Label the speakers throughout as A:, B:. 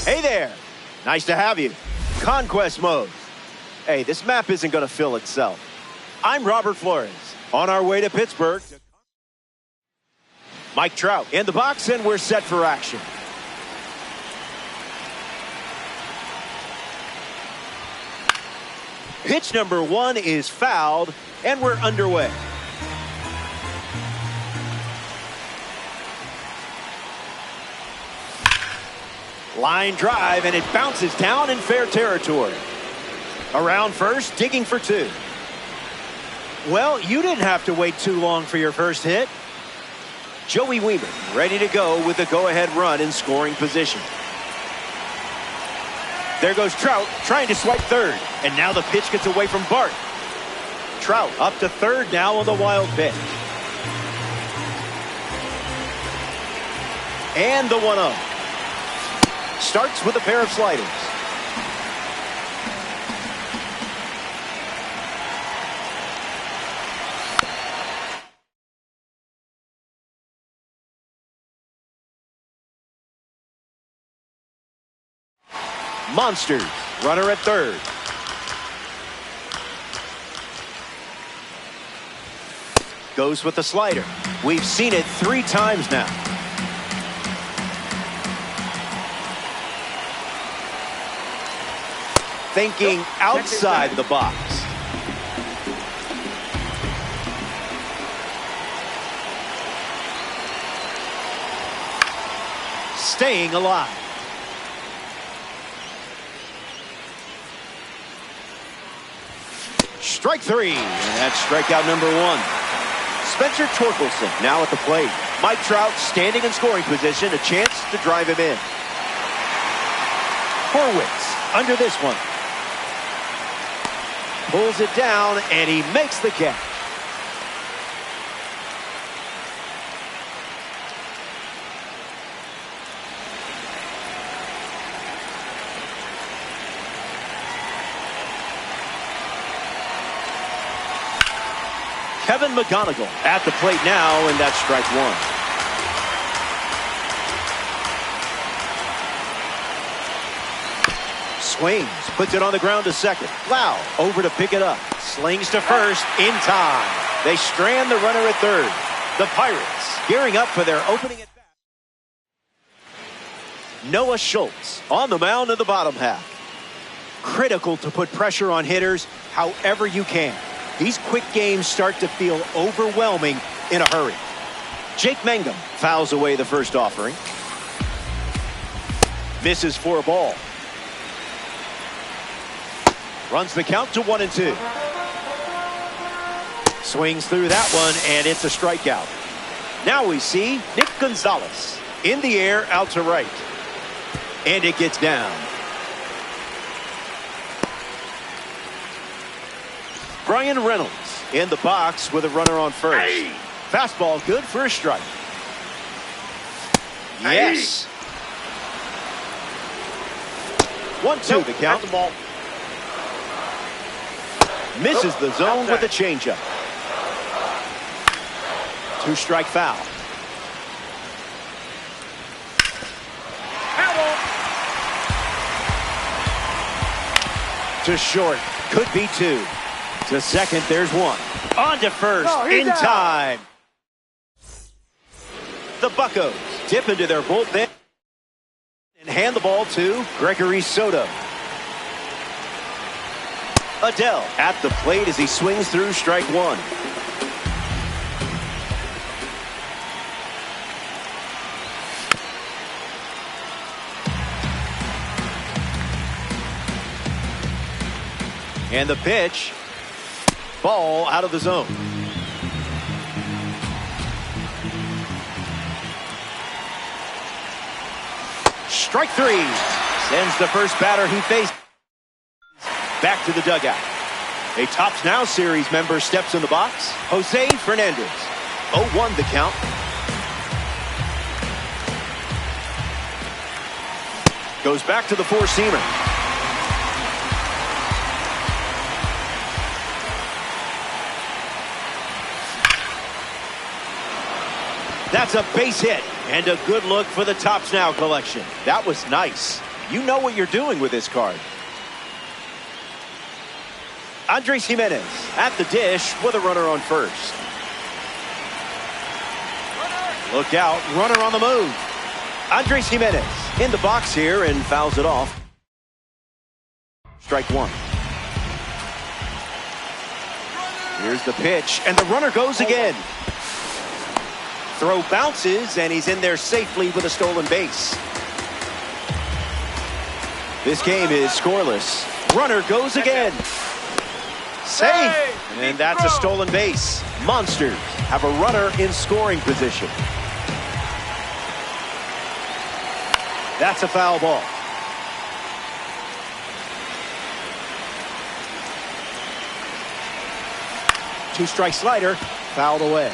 A: Hey there. Nice to have you. Conquest mode. Hey, this map isn't going to fill itself. I'm Robert Flores. On our way to Pittsburgh. Mike Trout in the box, and we're set for action. Pitch number 1 is fouled, and we're underway. Line drive, and it bounces down in fair territory. Around first, digging for 2. Well, you didn't have to wait too long for your first hit. Joey Weaver ready to go with the go-ahead run in scoring position. There goes Trout trying to swipe third, and now the pitch gets away from Bart. Trout up to third now on the wild pitch. And the 1-0. Starts with a pair of sliders. Monsters, runner at third. Goes with the slider. We've seen it 3 times now. Thinking outside the box. Staying alive. Strike 3, and that's strikeout number 1. Spencer Torkelson now at the plate. Mike Trout standing in scoring position, a chance to drive him in. Horwitz under this one. Pulls it down, and he makes the catch. Kevin McGonigal at the plate now, and that's strike 1. Swings, puts it on the ground to second. Lau over to pick it up. Slings to first in time. They strand the runner at third. The Pirates gearing up for their opening at bat. Noah Schultz on the mound in the bottom half. Critical to put pressure on hitters however you can. These quick games start to feel overwhelming in a hurry. Jake Mangum fouls away the first offering. Misses for a ball. Runs the count to 1-2. Swings through that one, and it's a strikeout. Now we see Nick Gonzalez in the air out to right. And it gets down. Brian Reynolds in the box with a runner on first. Hey. Fastball good for a strike. Yes. 1-2 the count. The ball. Misses the zone with a changeup. 2-strike foul. To short. Could be 2. To second, there's 1. On to first, in time. The Buccos dip into their bullpen and hand the ball to Gregory Soto. Adele at the plate as he swings through strike 1. And the pitch. Ball out of the zone. Strike 3. Sends the first batter he faced back to the dugout. A Tops Now series member steps in the box. Jose Fernandez. 0-1 the count. Goes back to the four-seamer. That's a base hit and a good look for the Tops Now collection. That was nice. You know what you're doing with this card. Andres Gimenez at the dish with a runner on first. Look out, runner on the move. Andres Gimenez in the box here and fouls it off. Strike one. Here's the pitch, and the runner goes again. Throw bounces, and he's in there safely with a stolen base. This game is scoreless. Runner goes again. Safe, and that's a stolen base. Monsters have a runner in scoring position. That's a foul ball. Two-strike slider, fouled away.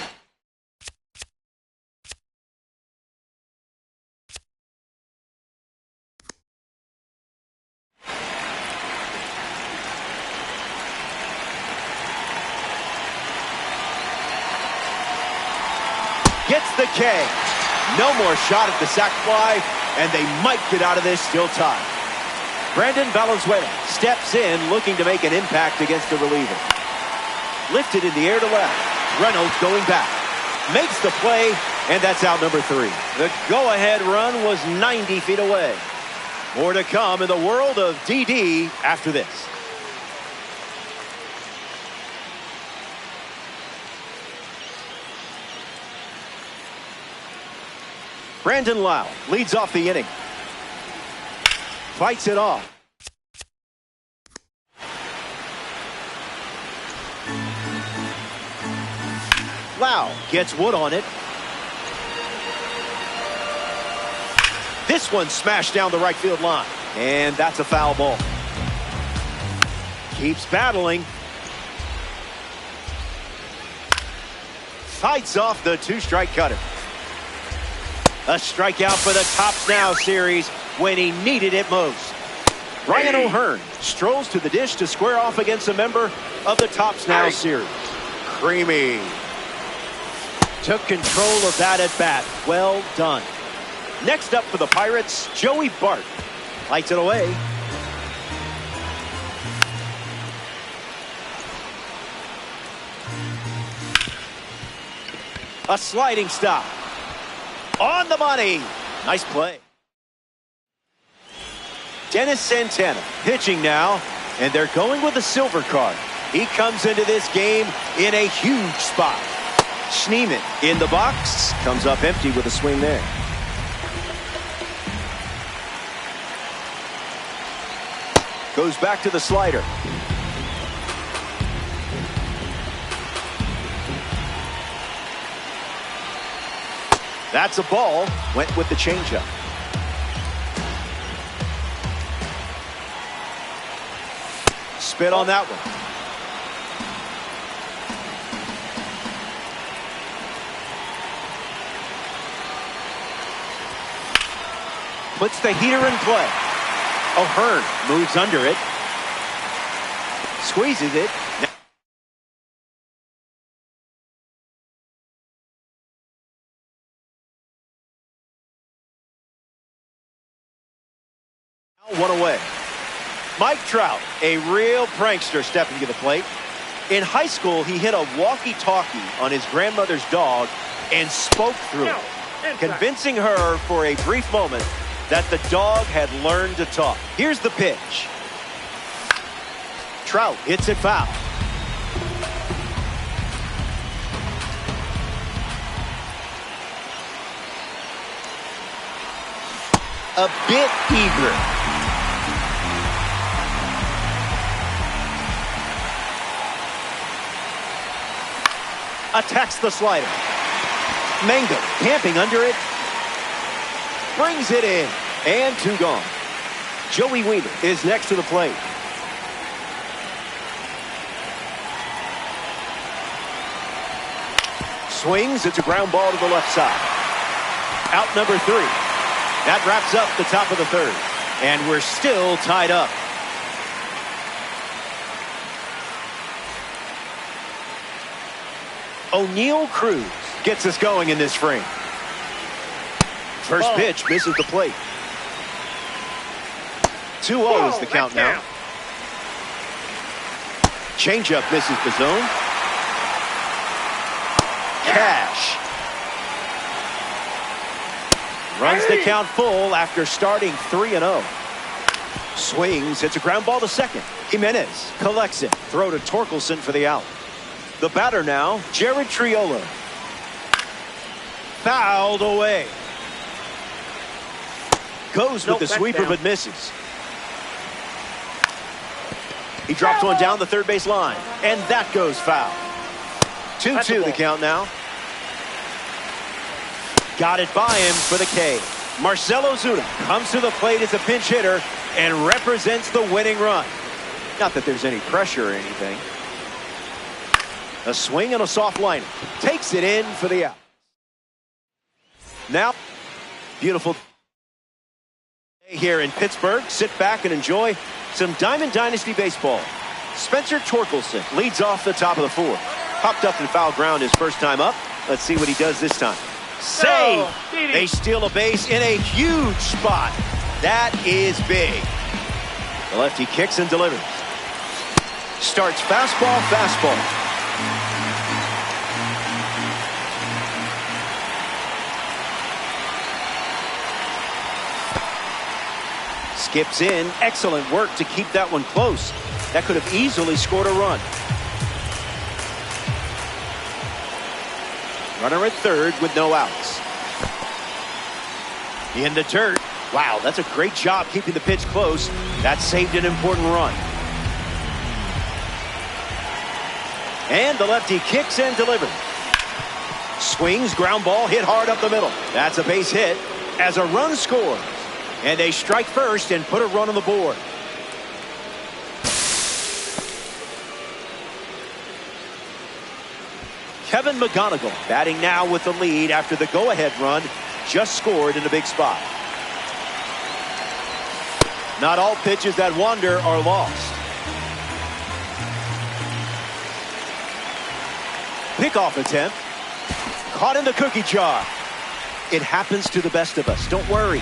A: Gets the K. No more shot at the sac fly, and they might get out of this still tied. Brandon Valenzuela steps in looking to make an impact against the reliever. Lifted in the air to left. Reynolds going back. Makes the play, and that's out number 3. The go-ahead run was 90 feet away. More to come in the world of DD after this. Brandon Lau leads off the inning. Fights it off. Lau gets wood on it. This one smashed down the right field line. And that's a foul ball. Keeps battling. Fights off the two-strike cutter. A strikeout for the Tops Now series when he needed it most. Ryan O'Hearn strolls to the dish to square off against a member of the Tops Now series. Creamy. Took control of that at bat. Well done. Next up for the Pirates, Joey Bart. Lights it away. A sliding stop. On the money. Nice play. Dennis Santana pitching now, and they're going with a silver card. He comes into this game in a huge spot. Schneemann in the box. Comes up empty with a swing there. Goes back to the slider. That's a ball. Went with the changeup. Spit on that one. Puts the heater in play. O'Hearn moves under it. Squeezes it. One away. Mike Trout, a real prankster stepping to the plate. In high school, he hit a walkie-talkie on his grandmother's dog and spoke through it, convincing her for a brief moment that the dog had learned to talk. Here's the pitch. Trout hits it foul. A bit eager. Attacks the slider. Mango camping under it. Brings it in. And two gone. Joey Wiemer is next to the plate. Swings. It's a ground ball to the left side. Out number 3. That wraps up the top of the third. And we're still tied up. O'Neal Cruz gets us going in this frame. First pitch misses the plate. 2-0 is the count now. Changeup misses the zone. Cash. Runs the count full after starting 3-0. Swings, hits a ground ball to second. Jimenez collects it. Throw to Torkelson for the out. The batter now, Jared Triolo. Fouled away. Goes with the sweeper but misses. He drops one down the third base line, and that goes foul. 2-2 the count now. Got it by him for the K. Marcell Ozuna comes to the plate as a pinch hitter and represents the winning run. Not that there's any pressure or anything. A swing and a soft liner. Takes it in for the out. Now, beautiful day here in Pittsburgh. Sit back and enjoy some Diamond Dynasty baseball. Spencer Torkelson leads off the top of the fourth. Popped up in foul ground his first time up. Let's see what he does this time. Save! They steal a base in a huge spot. That is big. The lefty kicks and delivers. Starts fastball, fastball. Skips in. Excellent work to keep that one close. That could have easily scored a run. Runner at third with no outs. In the dirt. Wow, that's a great job keeping the pitch close. That saved an important run. And the lefty kicks and delivers. Swings, ground ball, hit hard up the middle. That's a base hit as a run scores. And they strike first and put a run on the board. Kevin McGonigal batting now with the lead after the go-ahead run just scored in a big spot. Not all pitches that wander are lost. Pickoff attempt. Caught in the cookie jar. It happens to the best of us. Don't worry.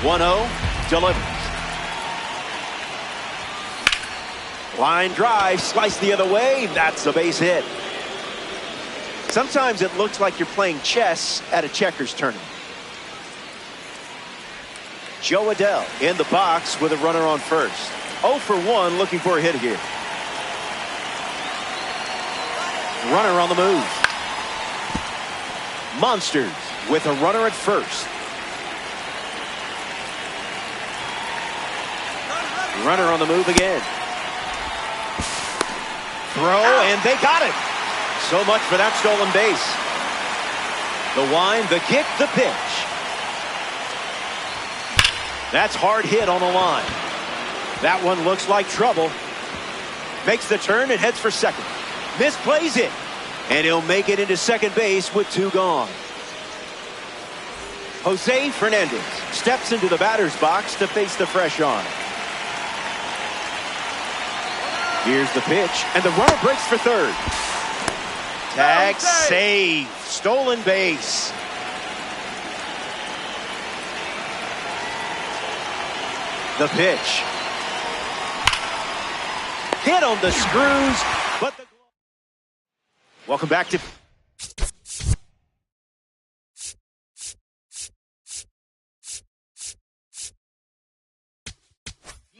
A: 1-0 delivers. Line drive, slice the other way. That's a base hit. Sometimes it looks like you're playing chess at a checkers tournament. Joe Adell in the box with a runner on first. 0 for 1 looking for a hit here. Runner on the move. Monsters with a runner at first. Runner on the move again. Throw, and they got it. So much for that stolen base. The wind, the kick, the pitch. That's hard hit on the line. That one looks like trouble. Makes the turn and heads for second. Misplays it. And he'll make it into second base with 2 gone. Jose Fernandez steps into the batter's box to face the fresh arm. Here's the pitch, and the runner breaks for third. Tag, save, stolen base. The pitch. Hit on the screws, but the... Welcome back to...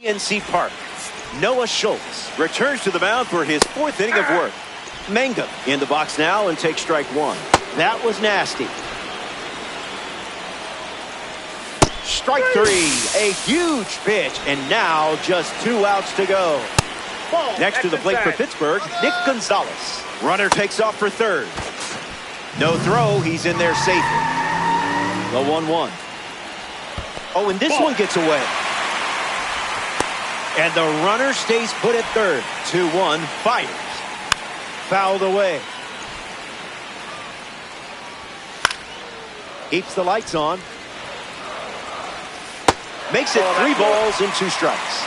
A: PNC Park. Noah Schultz returns to the mound for his 4th inning of work. Mangum in the box now and takes strike 1. That was nasty. Strike 3. A huge pitch, and now just 2 outs to go. Next to the plate for Pittsburgh, Nick Gonzalez. Runner takes off for third. No throw. He's in there safely. The 1-1. Oh, and this one gets away. And the runner stays put at third. 2-1, fires. Fouled away. Keeps the lights on. Makes it 3 balls and 2 strikes.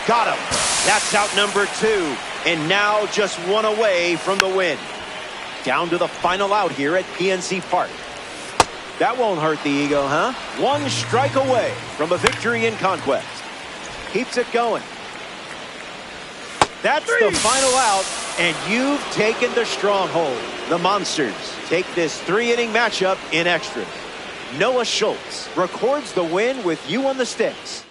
A: Got him. That's out number 2. And now just 1 away from the win. Down to the final out here at PNC Park. That won't hurt the ego, huh? One strike away from a victory in conquest. Keeps it going. That's the final out, and you've taken the stronghold. The Monsters take this 3-inning matchup in extras. Noah Schultz records the win with you on the sticks.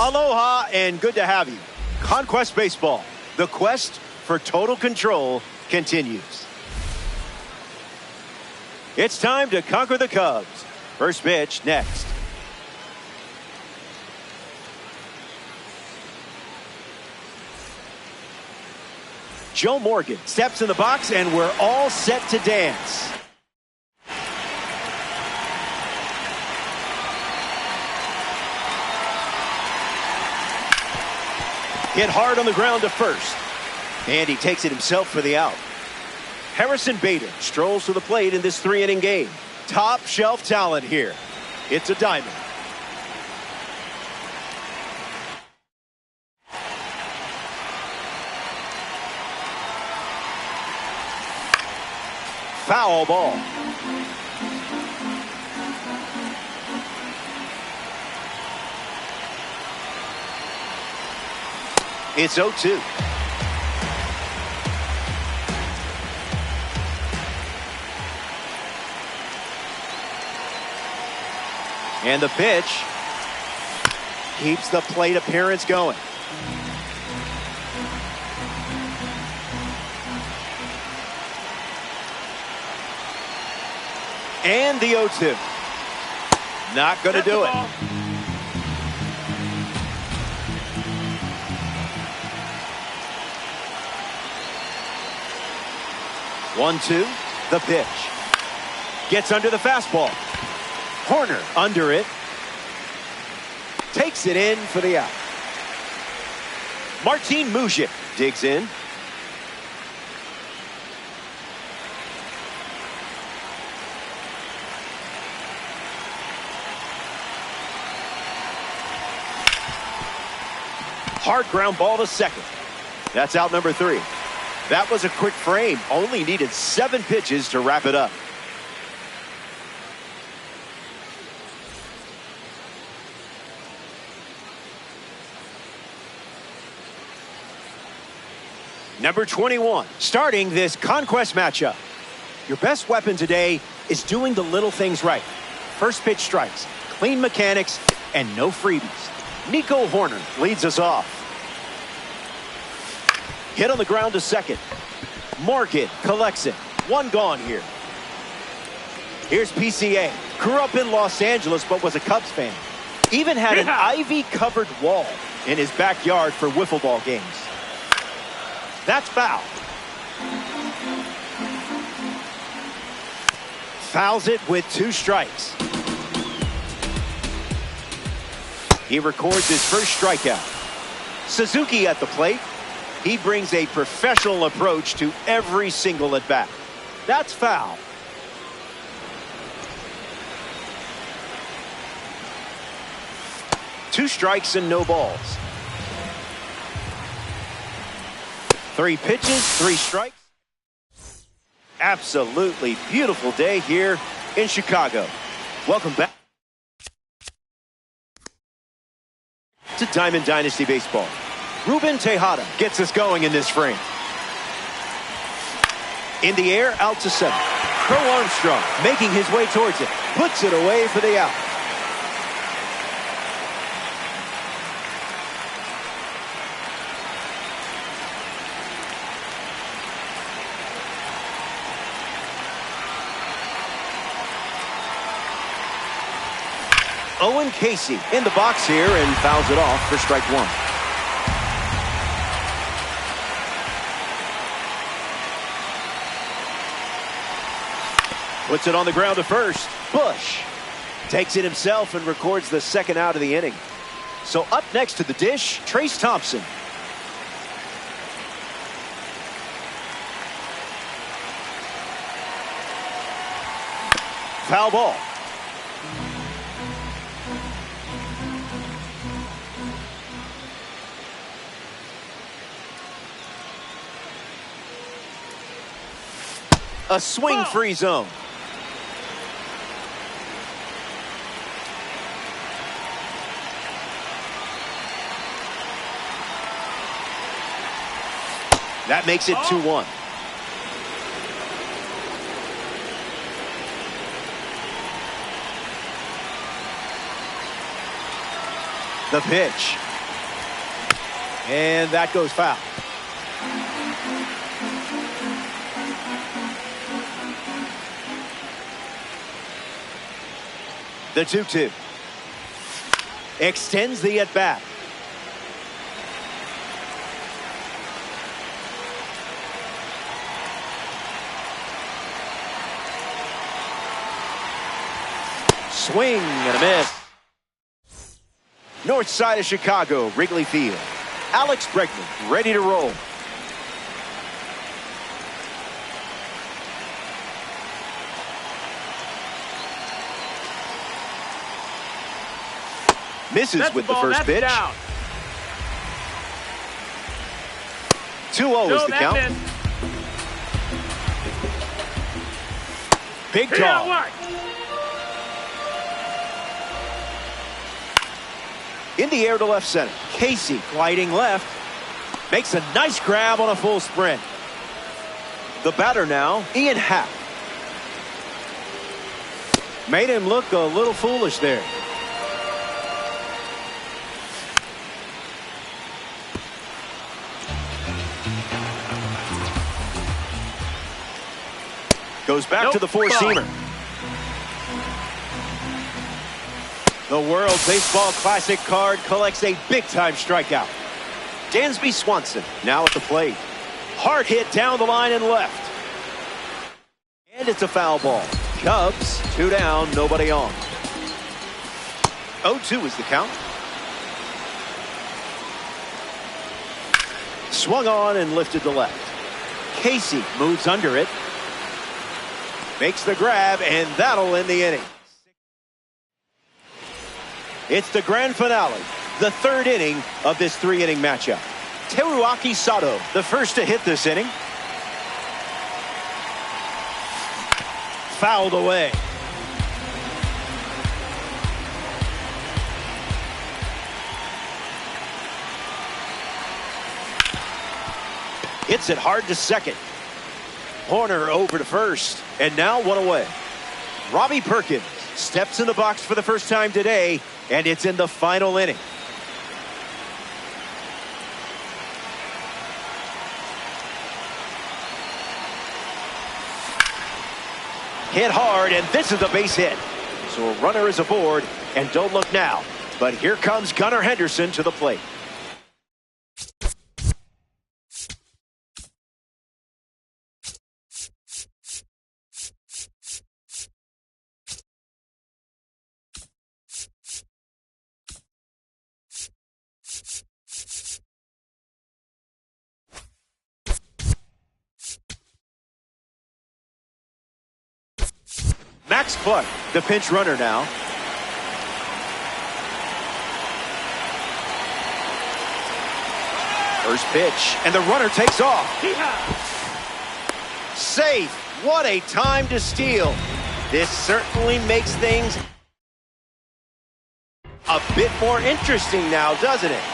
A: Aloha and good to have you. Conquest Baseball, the quest for total control continues. It's time to conquer the Cubs. First pitch next. Joe Morgan steps in the box and we're all set to dance. Hit hard on the ground to first. And he takes it himself for the out. Harrison Bader strolls to the plate in this 3-inning game. Top shelf talent here. It's a diamond. Foul ball. It's 0-2. And the pitch keeps the plate appearance going. And the 0-2. Not going to do it. One-two, the pitch. Gets under the fastball. Horner under it. Takes it in for the out. Martin Mujic digs in. Hard ground ball to second. That's out number 3. That was a quick frame. Only needed 7 pitches to wrap it up. Number 21, starting this conquest matchup. Your best weapon today is doing the little things right. First pitch strikes, clean mechanics, and no freebies. Nico Horner leads us off. Hit on the ground to second. Morgan collects it. 1 gone here. Here's PCA. Grew up in Los Angeles but was a Cubs fan. Even had an ivy-covered wall in his backyard for wiffle ball games. That's foul. Fouls it with 2 strikes. He records his first strikeout. Suzuki at the plate. He brings a professional approach to every single at-bat. That's foul. Two strikes and no balls. 3 pitches, 3 strikes. Absolutely beautiful day here in Chicago. Welcome back to Diamond Dynasty Baseball. Ruben Tejada gets us going in this frame. In the air, out to center. Crow Armstrong making his way towards it. Puts it away for the out. Owen Casey in the box here and fouls it off for strike 1. Puts it on the ground to first. Bush takes it himself and records the second out of the inning. So up next to the dish, Trace Thompson. Foul ball. A swing-free zone. That makes it 2-1. The pitch. And that goes foul. The 2-2. Extends the at-bat. Swing and a miss. North side of Chicago, Wrigley Field. Alex Bregman ready to roll. Misses with the first pitch. 2-0 is the count. Big dog. In the air to left center. Casey gliding left. Makes a nice grab on a full sprint. The batter now, Ian Happ. Made him look a little foolish there. Goes back to the four-seamer. The World Baseball Classic card collects a big-time strikeout. Dansby Swanson now at the plate. Hard hit down the line and left. And it's a foul ball. Cubs 2 down, nobody on. 0-2 is the count. Swung on and lifted to left. Casey moves under it. Makes the grab, and that'll end the inning. It's the grand finale, the third inning of this 3-inning matchup. Teruaki Sato, the first to hit this inning. Fouled away. Hits it hard to second. Horner over to first, and now one away. Robbie Perkins steps in the box for the first time today, and it's in the final inning. Hit hard, and this is a base hit. So a runner is aboard, and don't look now. But here comes Gunnar Henderson to the plate. Max Clark, the pinch runner now. First pitch, and the runner takes off. Safe. What a time to steal. This certainly makes things a bit more interesting now, doesn't it?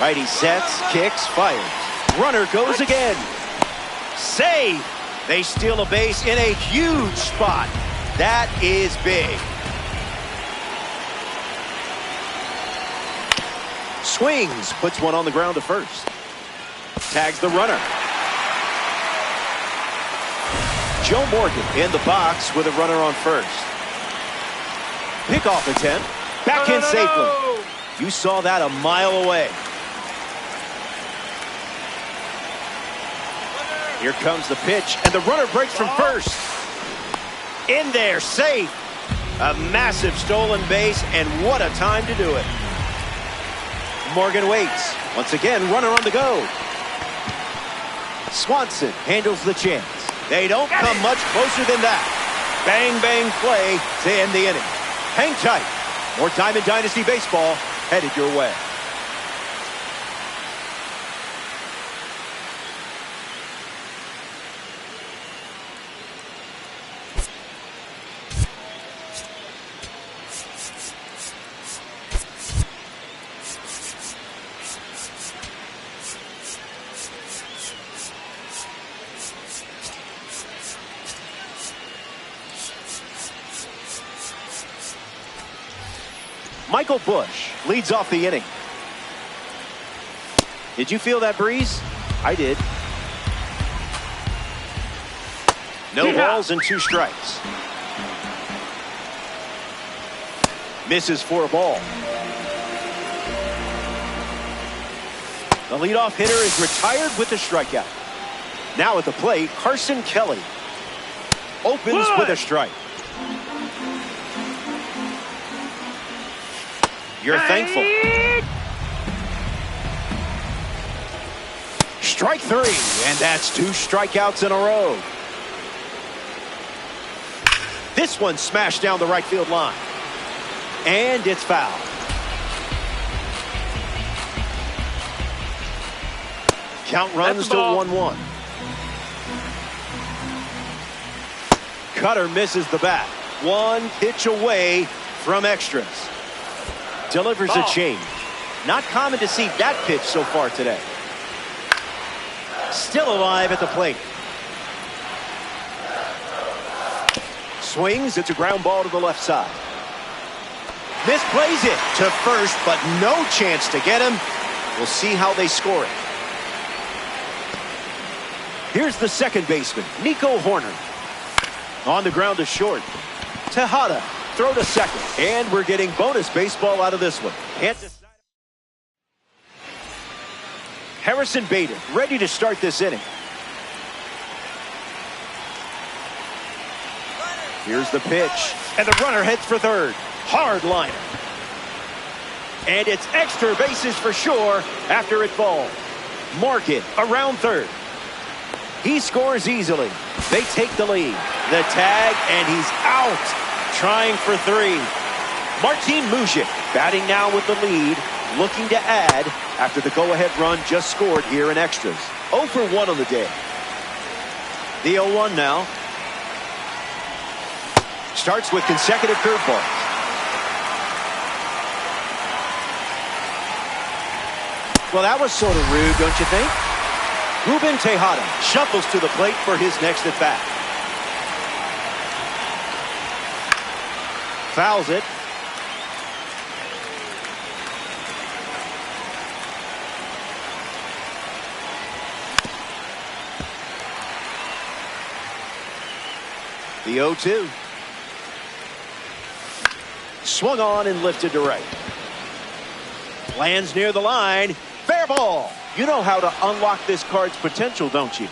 A: Righty sets, kicks, fires. Runner goes again. Save. They steal a base in a huge spot. That is big. Swings, puts one on the ground to first. Tags the runner. Joe Morgan in the box with a runner on first. Pickoff attempt. Back in safely. You saw that a mile away. Here comes the pitch, and the runner breaks from first. In there, safe. A massive stolen base, and what a time to do it. Morgan waits. Once again, runner on the go. Swanson handles the chance. They don't come much closer than that. Bang, bang play to end the inning. Hang tight. More Diamond Dynasty baseball headed your way. Michael Busch leads off the inning. Did you feel that breeze? I did. No balls and 2 strikes. Misses for a ball. The leadoff hitter is retired with a strikeout. Now at the plate, Carson Kelly opens with a strike. You're thankful. Strike 3, and that's 2 strikeouts in a row. This one smashed down the right field line. And it's foul. Count runs to 1-1. Cutter misses the bat. 1 pitch away from extras. Delivers a change. Not common to see that pitch so far today. Still alive at the plate. Swings. It's a ground ball to the left side. Misplays it to first, but no chance to get him. We'll see how they score it. Here's the second baseman, Nico Horner. On the ground to short. Tejada, throw to second. And we're getting bonus baseball out of this one. Harrison Bader, ready to start this inning. Here's the pitch. And the runner heads for third. Hard liner. And it's extra bases for sure after it falls. Mark it around third. He scores easily. They take the lead. The tag, and he's out. Trying for 3. Martin Mujic batting now with the lead. Looking to add after the go-ahead run just scored here in extras. 0 for 1 on the day. The 0-1 now. Starts with consecutive curveballs. Well, that was sort of rude, don't you think? Ruben Tejada shuffles to the plate for his next at bat. Fouls it. The 0-2. Swung on and lifted to right. Lands near the line. Fair ball. You know how to unlock this card's potential, don't you?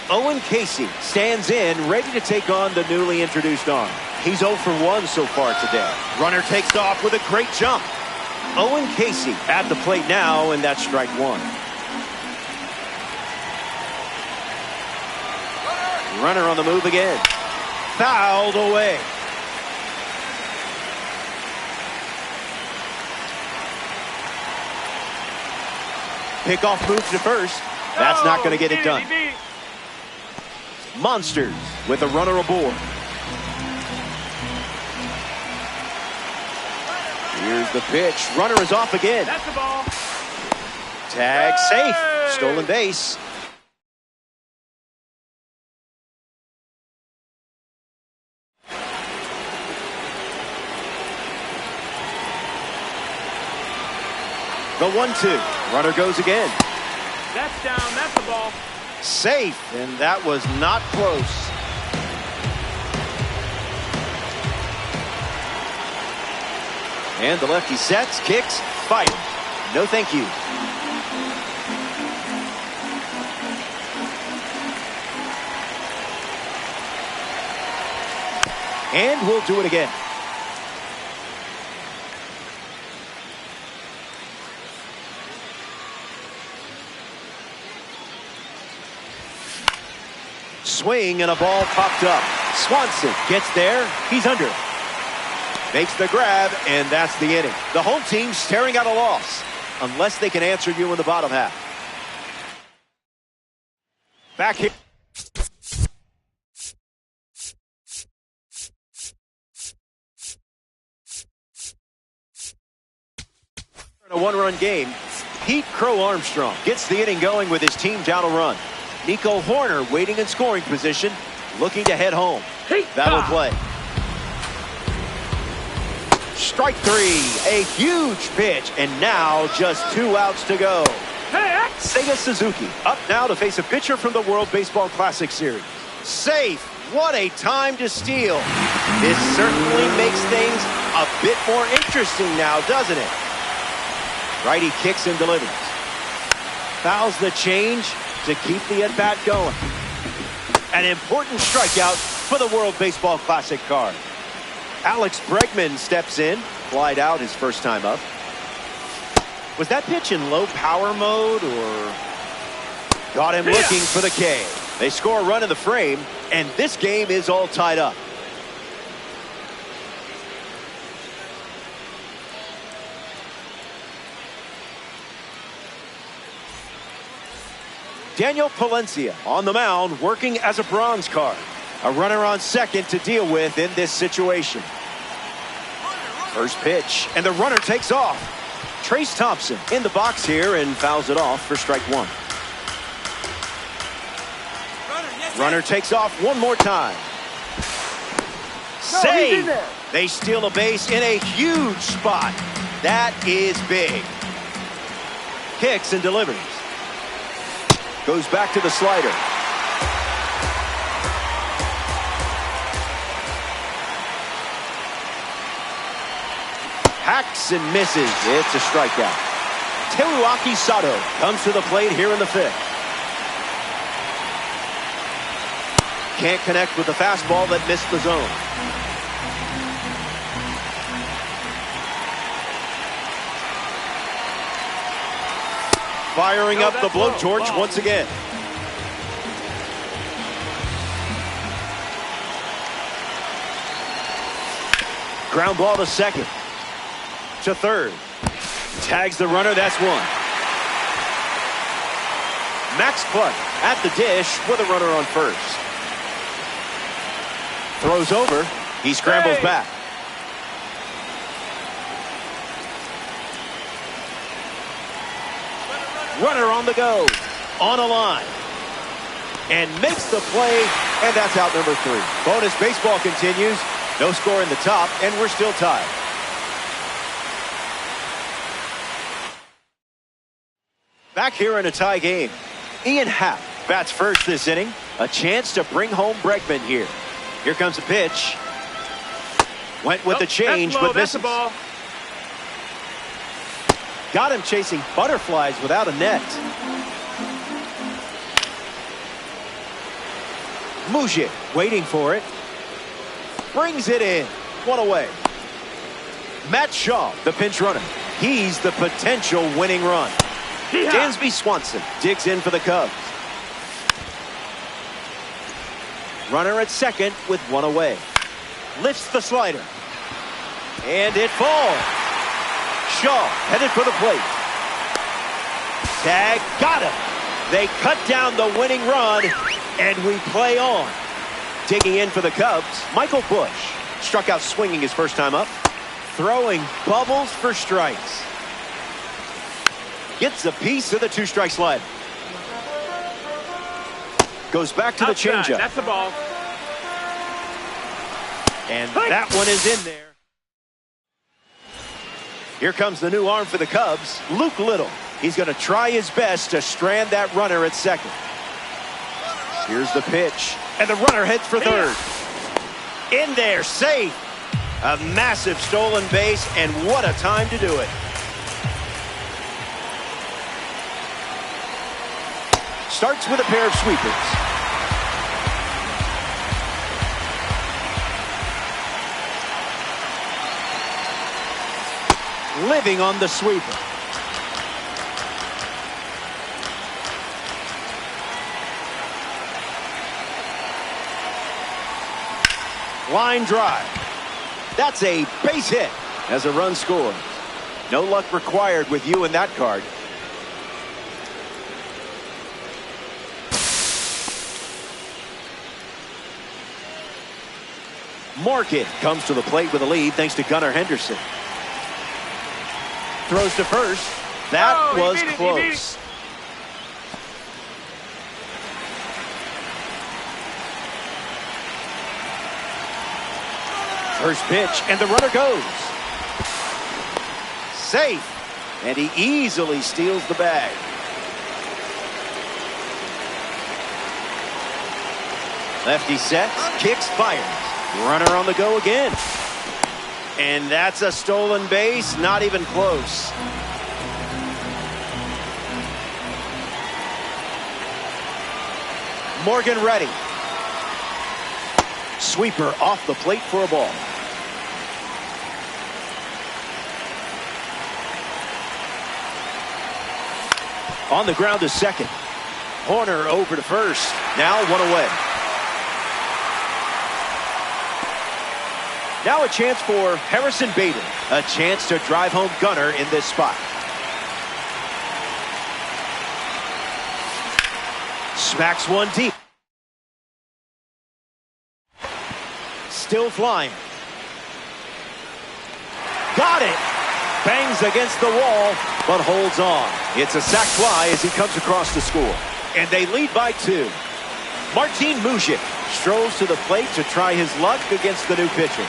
A: Owen Casey stands in, ready to take on the newly introduced arm. He's 0 for 1 so far today. Runner takes off with a great jump. Owen Casey at the plate now, and that's strike 1. Runner on the move again. Fouled away. Pickoff move to first. That's not going to get it done. Monsters with a runner aboard. Here's the pitch. Runner is off again.
B: That's the ball.
A: Tag safe. Stolen base. The 1-2. Runner goes again.
B: That's down. That's the ball.
A: Safe, and that was not close. And the lefty sets, kicks, fires. No thank you. And we'll do it again. Swing, and a ball popped up. Swanson gets there. He's under. Makes the grab, and that's the inning. The home team staring at a loss, unless they can answer you in the bottom half. Back here. In a one-run game, Pete Crow Armstrong gets the inning going with his team down a run. Nico Horner waiting in scoring position, looking to head home. That'll play. Strike 3, a huge pitch, and now just 2 outs to go. Seiya Suzuki up now to face a pitcher from the World Baseball Classic Series. Safe. What a time to steal. This certainly makes things a bit more interesting now, doesn't it? Righty kicks and delivers. Fouls the change to keep the at-bat going. An important strikeout for the World Baseball Classic card. Alex Bregman steps in, flied out his first time up. Was that pitch in low power mode or got him looking for the K? They score a run in the frame, and this game is all tied up. Daniel Palencia on the mound working as a bronze card. A runner on second to deal with in this situation. First pitch, and the runner takes off. Trace Thompson in the box here and fouls it off for strike one. Runner takes off one more time. Save! They steal a base in a huge spot. That is big. Kicks and delivers. Goes back to the slider. Hacks and misses. It's a strikeout. Teruaki Sato comes to the plate here in the fifth. Can't connect with the fastball that missed the zone. Firing up the blowtorch once again. Ground ball to second. To third. Tags the runner. That's one. Max Clark at the dish with a runner on first. Throws over. He scrambles back. Runner on the go. On a line. And makes the play. And that's out number 3. Bonus baseball continues. No score in the top. And we're still tied. Back here in a tie game. Ian Happ bats first this inning. A chance to bring home Bregman here. Here comes a pitch. Went with the change, but misses. Ball. Got him chasing butterflies without a net. Mujic waiting for it. Brings it in. One away. Matt Shaw, the pinch runner. He's the potential winning run. Dansby Swanson digs in for the Cubs. Runner at second with one away. Lifts the slider. And it falls. Shaw headed for the plate. Tag, got him. They cut down the winning run, and we play on. Digging in for the Cubs, Michael Busch. Struck out swinging his first time up. Throwing bubbles for strikes. Gets a piece of the two-strike slide. Goes back to the changeup.
B: That's the ball.
A: And that one is in there. Here comes the new arm for the Cubs, Luke Little. He's going to try his best to strand that runner at second. Here's the pitch. And the runner heads for third. In there, safe. A massive stolen base, and what a time to do it. Starts with a pair of sweepers. Living on the sweeper. Line drive. That's a base hit as a run scores. No luck required with you in that card. Market comes to the plate with a lead thanks to Gunnar Henderson. Throws to first. That was close. First pitch, and the runner goes. Safe. And he easily steals the bag. Lefty sets, kicks, fires. Runner on the go again. And that's a stolen base, not even close. Morgan ready. Sweeper off the plate for a ball. On the ground to second. Horner over to first. Now one away. Now a chance for Harrison Bader. A chance to drive home Gunnar in this spot. Smacks one deep. Still flying. Got it. Bangs against the wall, but holds on. It's a sac fly as he comes across to score. And they lead by 2. Martin Mujic strolls to the plate to try his luck against the new pitcher.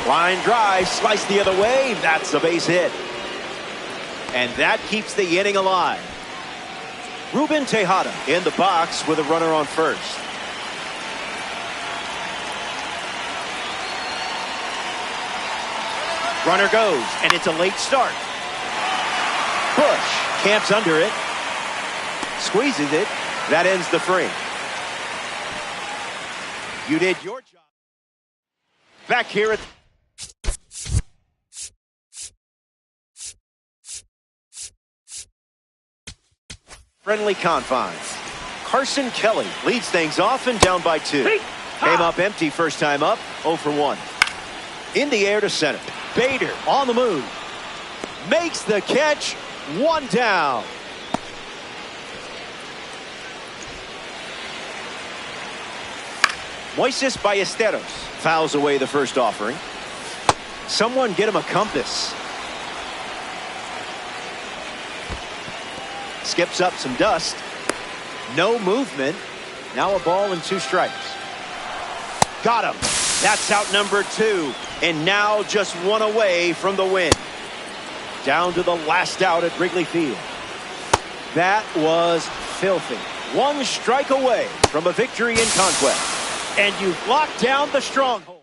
A: Line drive, sliced the other way. That's a base hit. And that keeps the inning alive. Ruben Tejada in the box with a runner on first. Runner goes, and it's a late start. Bush camps under it. Squeezes it. That ends the frame. You did your job. Back here at friendly confines. Carson Kelly leads things off and down by 2. Came up empty first time up, 0 for 1. In the air to center. Bader on the move. Makes the catch. 1 down. Moises Ballesteros fouls away the first offering. Someone get him a compass. Skips up some dust. No movement. Now a ball and 2 strikes. Got him. That's out number 2. And now just 1 away from the win. Down to the last out at Wrigley Field. That was filthy. 1 strike away from a victory in conquest. And you've locked down the stronghold.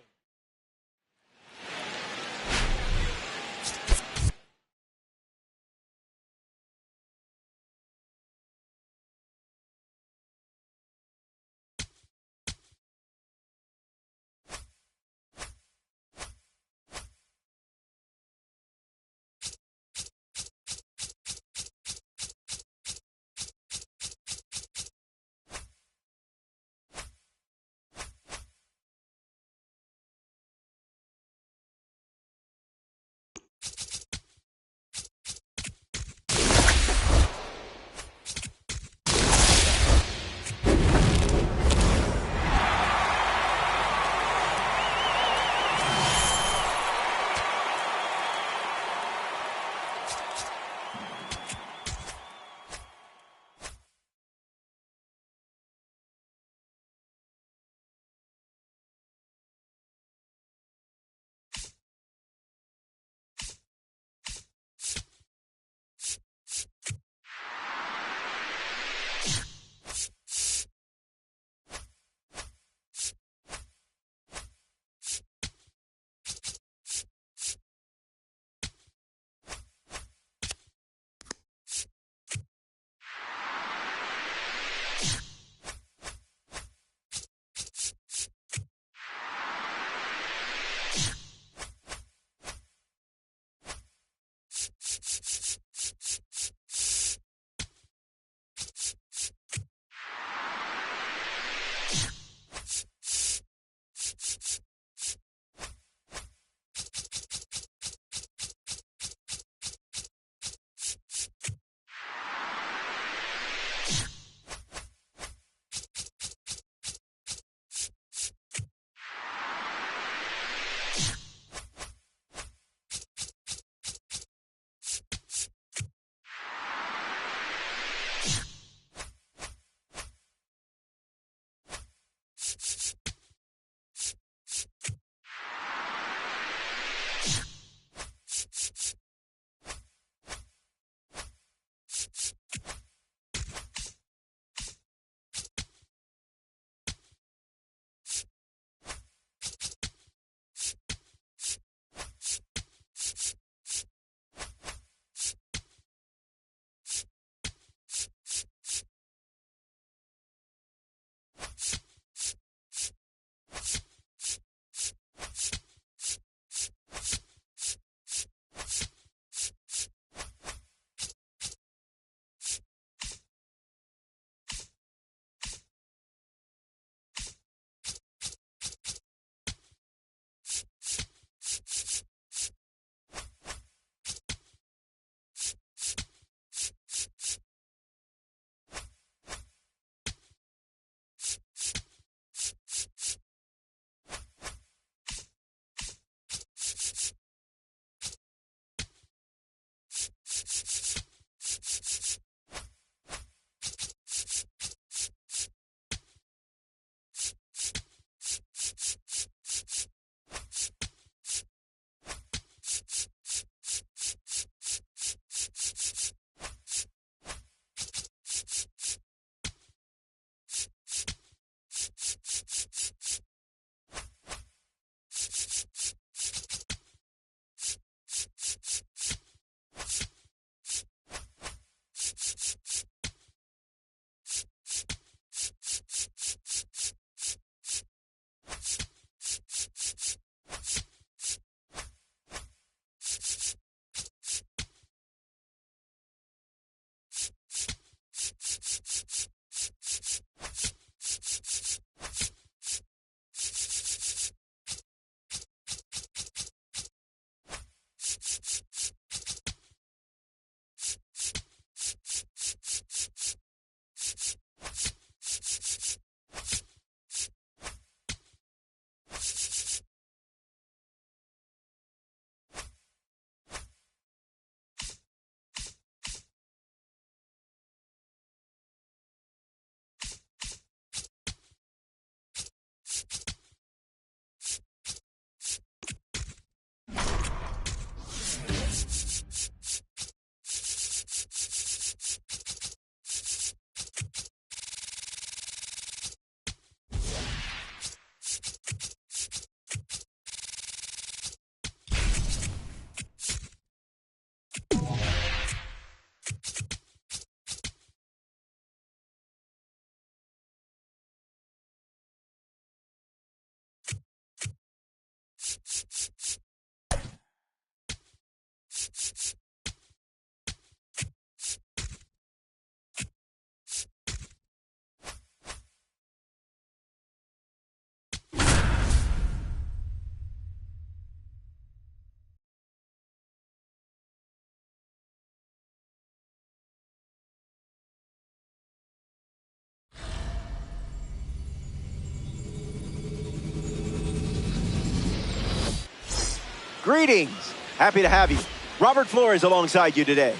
A: Greetings. Happy to have you. Robert Flores alongside you today.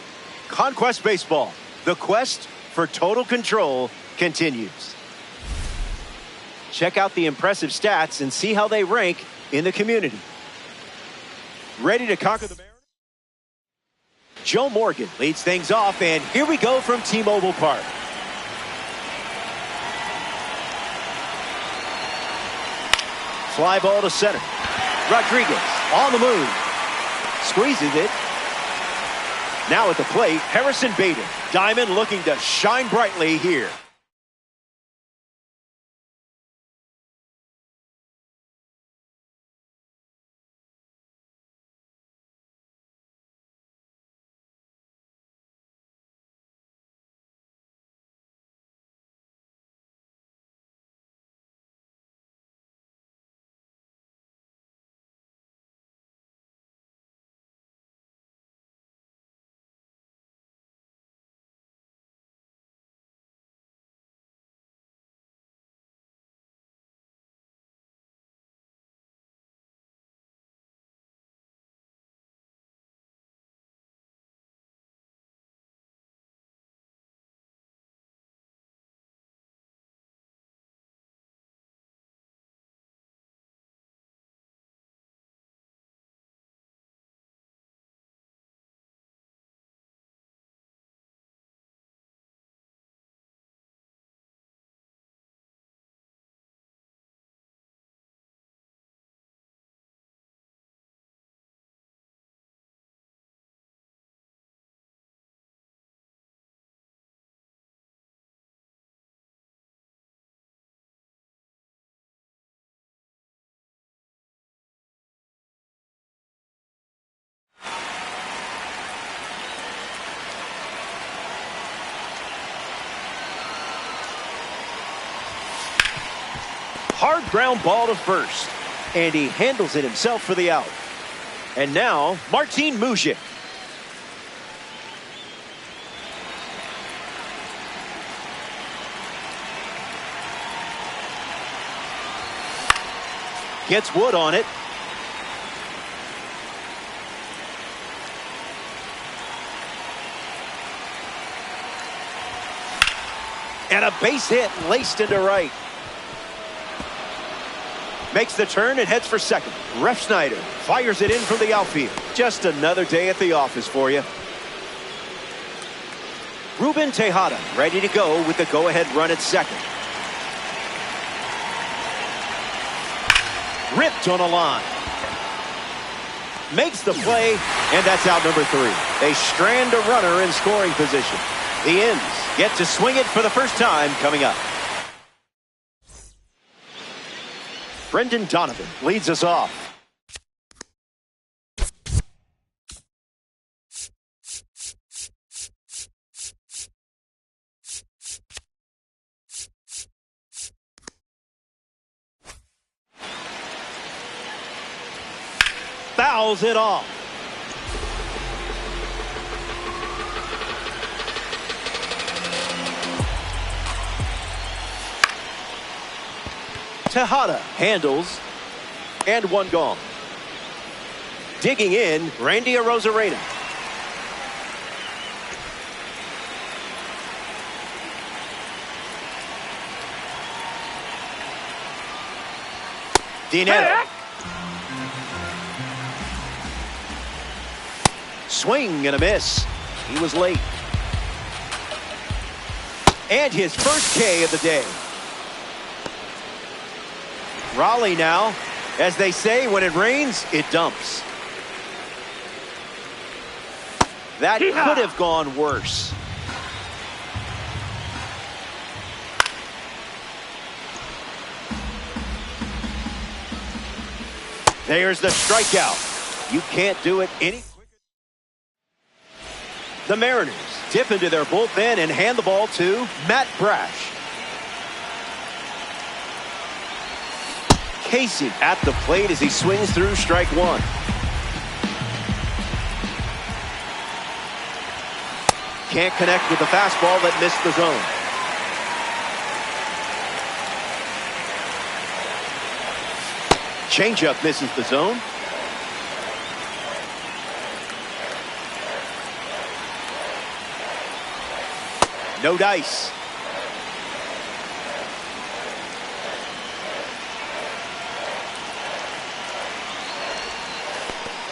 A: Conquest Baseball. The quest for total control continues. Check out the impressive stats and see how they rank in the community. Ready to conquer the Mariners? Joe Morgan leads things off, and here we go from T-Mobile Park. Fly ball to center. Rodriguez on the move. Squeezes it. Now at the plate, Harrison Bader. Diamond looking to shine brightly here. Hard ground ball to first. And he handles it himself for the out. And now, Martin Mujic. Gets Wood on it. And a base hit laced into right. Makes the turn and heads for second. Ref Snyder fires it in from the outfield. Just another day at the office for you. Ruben Tejada ready to go with the go-ahead run at second. Ripped on a line. Makes the play, and that's out number 3. They strand a runner in scoring position. The Ends get to swing it for the first time coming up. Brendan Donovan leads us off. Fouls it off. Tejada handles, and one gone. Digging in, Randy Arozarena. DiNetto. Swing and a miss. He was late. And his first K of the day. Raleigh now, as they say, when it rains, it dumps. That could have gone worse. There's the strikeout. You can't do it any quicker. The Mariners dip into their bullpen and hand the ball to Matt Brash. Casey at the plate as he swings through strike one. Can't connect with the fastball that missed the zone. Changeup misses the zone. No dice.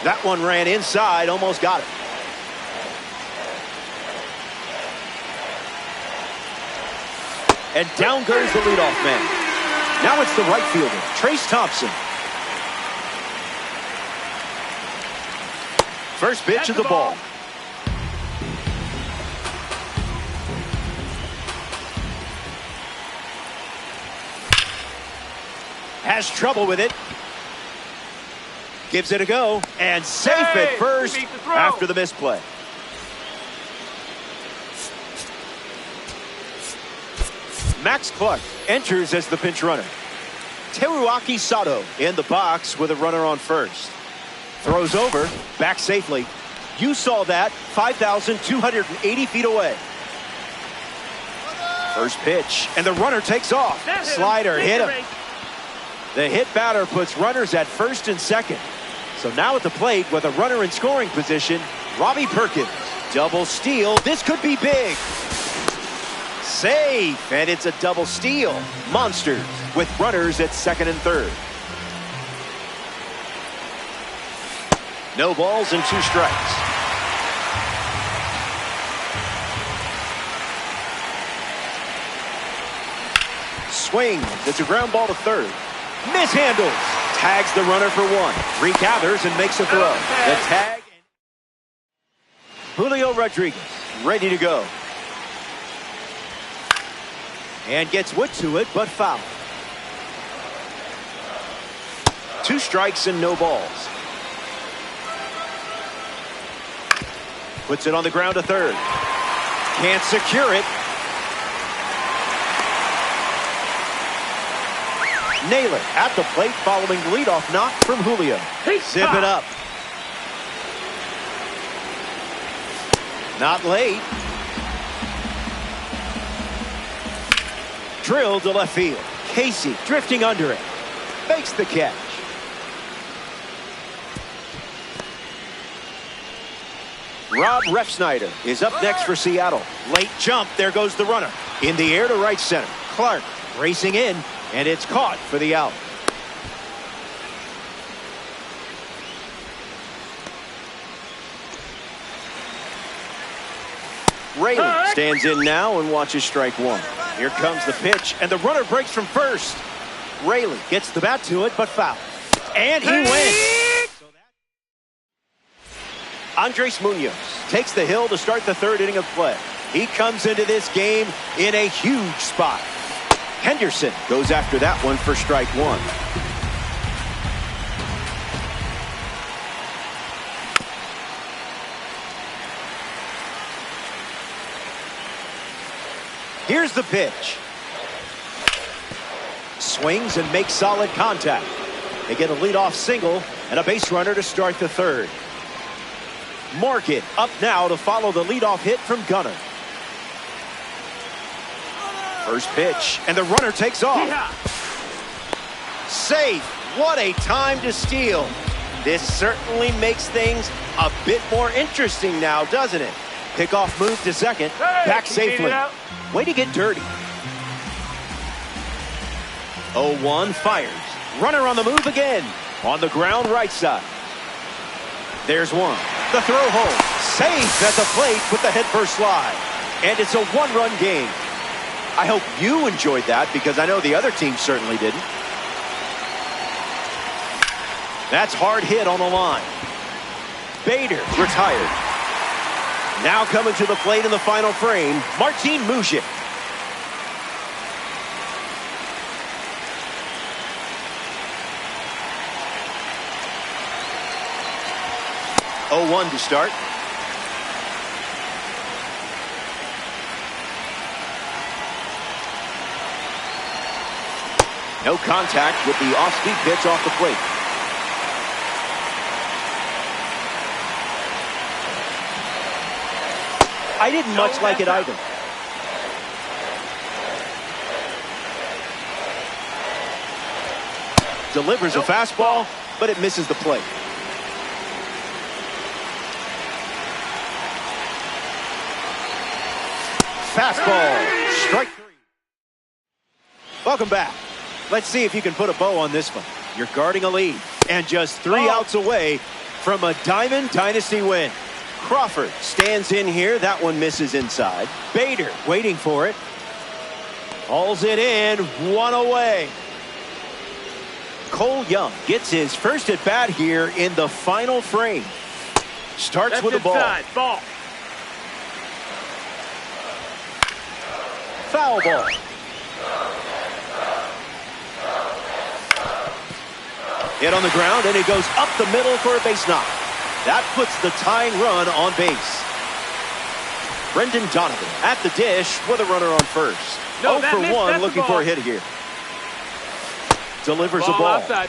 A: That one ran inside, almost got it. And down goes the leadoff man. Now it's the right fielder, Trace Thompson. First pitch of the ball. Has trouble with it. Gives it a go. And safe at first after the misplay. Max Clark enters as the pinch runner. Teruaki Sato in the box with a runner on first. Throws over, back safely. You saw that 5,280 feet away. First pitch, and the runner takes off. Slider hit him. The hit batter puts runners at first and second. So now at the plate with a runner in scoring position, Robbie Perkins. Double steal. This could be big. Safe, and it's a double steal. Monsters with runners at second and third. No balls and 2 strikes. Swing. It's a ground ball to third. Mishandles. Tags the runner for 1. Regathers and makes a throw. The tag. Julio Rodriguez ready to go. And gets wood to it, but foul. 2 strikes and no balls. Puts it on the ground to third. Can't secure it. Naylor at the plate following leadoff knock from Julio. Zip it up. Not late. Drilled to left field. Casey drifting under it. Makes the catch. Rob Refsnyder is up next for Seattle. Late jump. There goes the runner. In the air to right center. Clark racing in, and it's caught for the out. Rayleigh stands in now and watches strike 1. Here comes the pitch, and the runner breaks from first. Rayleigh gets the bat to it, but foul. And he wins. Andres Munoz takes the hill to start the third inning of play. He comes into this game in a huge spot. Henderson goes after that one for strike 1. Here's the pitch. Swings and makes solid contact. They get a leadoff single and a base runner to start the third. Morgan up now to follow the leadoff hit from Gunnar. First pitch, and the runner takes off. Safe. What a time to steal. This certainly makes things a bit more interesting now, doesn't it? Pickoff move to second. Back safely. Way to get dirty. 0-1 fires. Runner on the move again. On the ground right side. There's one. The throw home. Safe at the plate with the headfirst slide. And it's a 1-run game. I hope you enjoyed that because I know the other team certainly didn't. That's hard hit on the line. Bader retired. Now coming to the plate in the final frame, Martin Mujic. (0-1) to start. No contact with the off-speed pitch off the plate. I didn't much like it either. Delivers a fastball, but it misses the plate. Fastball. Strike 3. Welcome back. Let's see if you can put a bow on this one. You're guarding a lead and just 3 outs away from a Diamond Dynasty win.
C: Crawford stands in here. That one misses inside.
A: Bader waiting for it. Hauls it in. 1 away. Cole Young gets his first at bat here in the final frame. Starts with a ball.
B: Ball.
A: Foul ball. Hit on the ground, and it goes up the middle for a base knock. That puts the tying run on base. Brendan Donovan at the dish with a runner on first.
B: No,
A: 0 for 1, looking for a hit here. Delivers a ball.
B: Outside.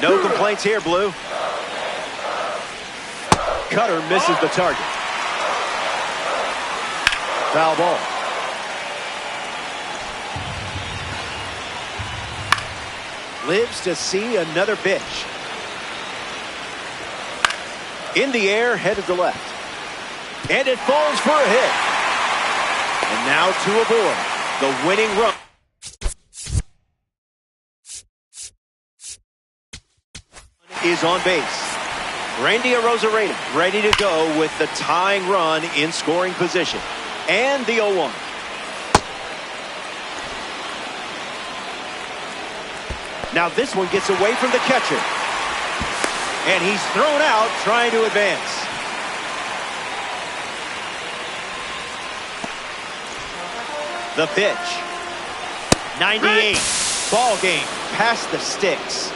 A: No complaints here, Blue. Cutter misses the target. Foul ball. Lives to see another pitch. In the air, headed to left. And it falls for a hit. And now to aboard the winning run. Is on base. Randy Arozarena ready to go with the tying run in scoring position. And the 0-1. Now this one gets away from the catcher. And he's thrown out trying to advance. The pitch. 98. Ball game past the sticks.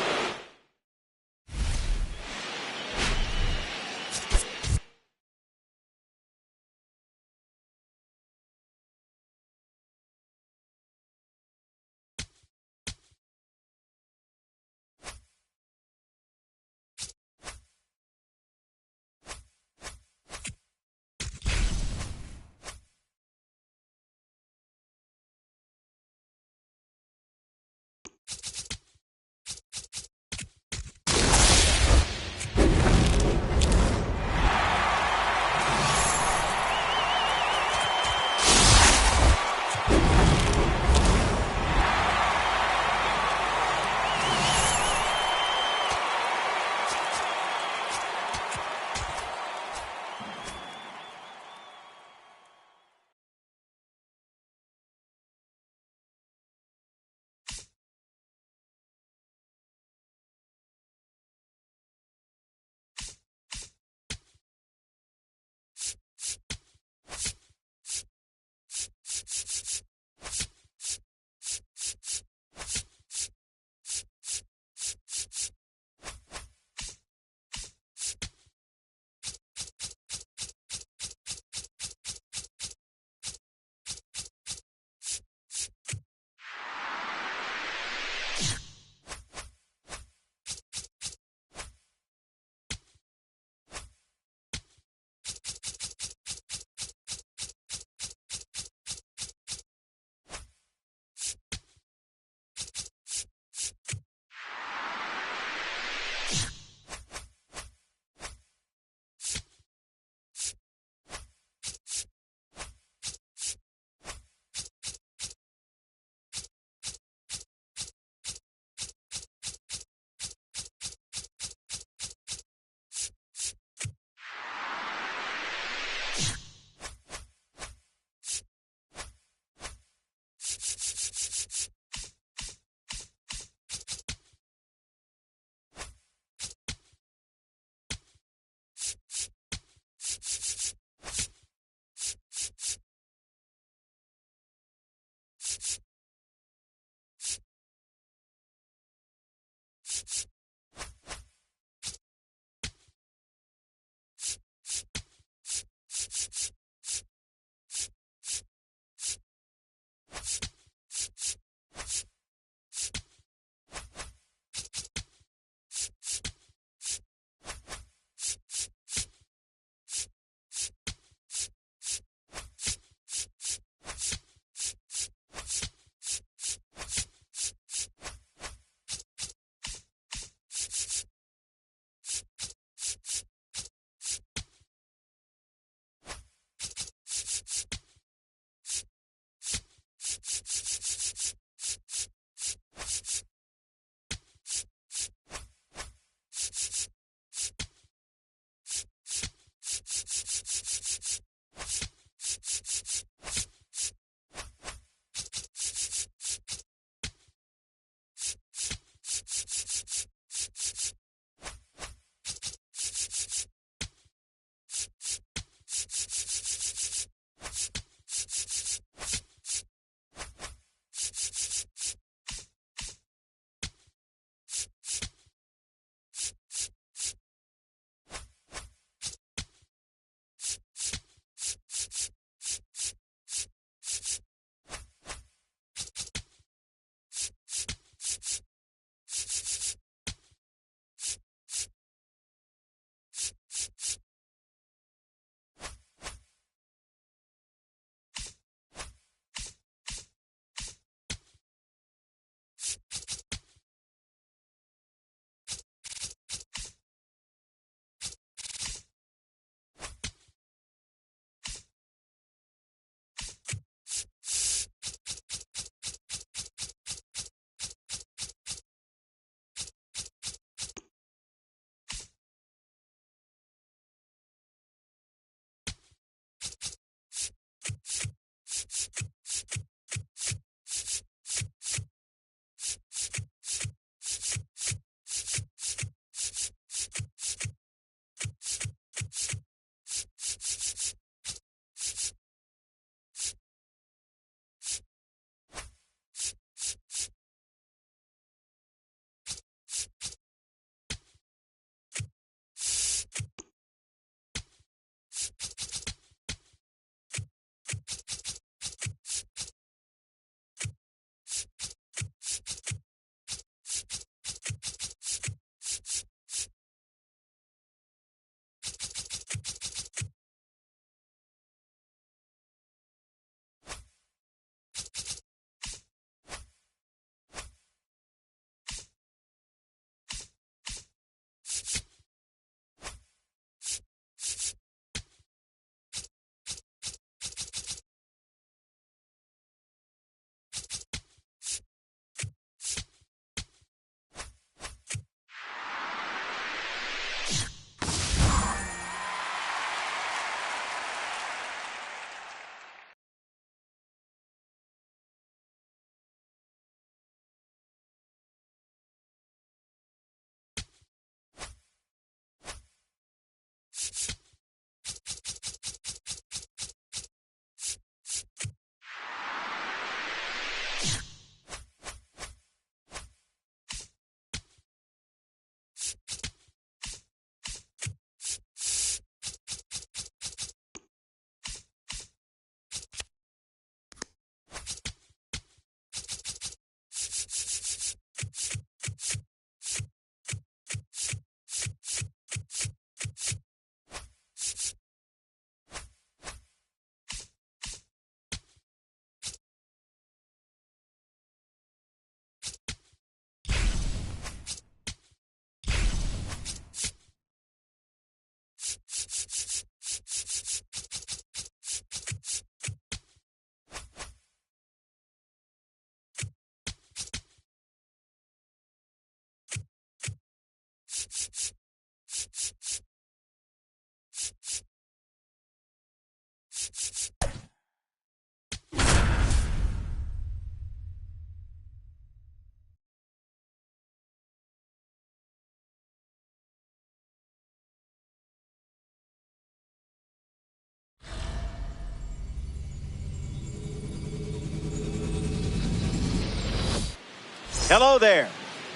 A: Hello there.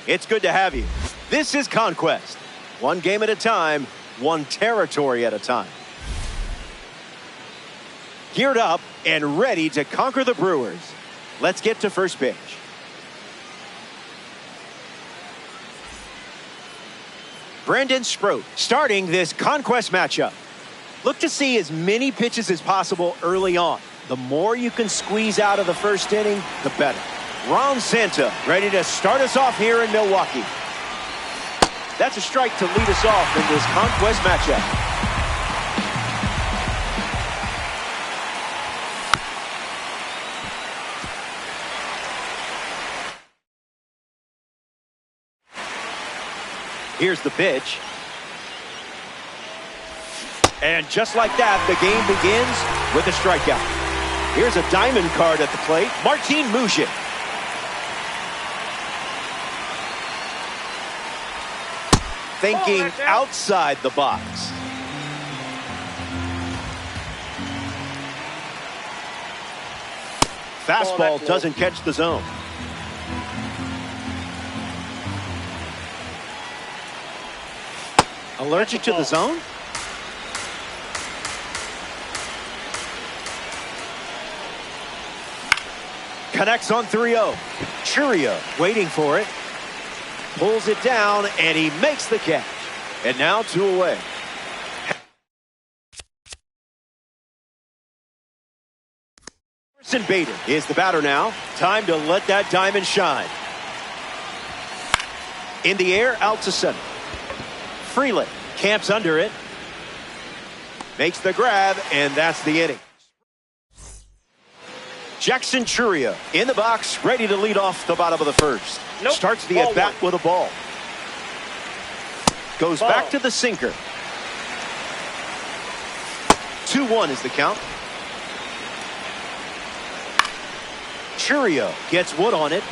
A: It's good to have you. This is Conquest. One game at a time, one territory at a time. Geared up and ready to conquer the Brewers. Let's get to first pitch. Brendan Sproat starting this Conquest matchup. Look to see as many pitches as possible early on. The more you can squeeze out of the first inning, the better. Ron Santo ready to start us off here in Milwaukee. That's a strike to lead us off in this Conquest matchup. Here's the pitch. And just like that, the game begins with a strikeout. Here's a diamond card at the plate, Martin Mujic. Thinking outside the box. Fastball doesn't catch the zone. Allergic to the zone? Connects on 3-0. Churio waiting for it. Pulls it down, and he makes the catch. And now 2 away. Harrison Bader is the batter now. Time to let that diamond shine. In the air, out to center. Freeland camps under it. Makes the grab, and that's the inning. Jackson Churio in the box, ready to lead off the bottom of the first. Starts the at-bat with a ball. Goes back to the sinker. 2-1 is the count. Churio gets wood on it.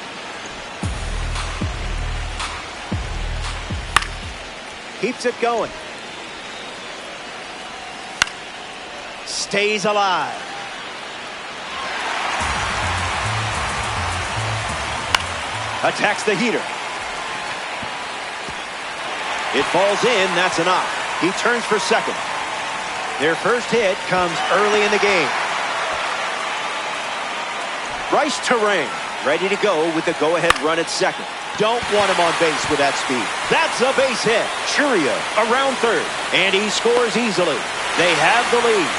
A: Keeps it going. Stays alive. Attacks the heater. It falls in. That's an out. He turns for second. Their first hit comes early in the game. Bryce Terang ready to go with the go-ahead run at second. Don't want him on base with that speed. That's a base hit. Churio around third. And he scores easily. They have the lead.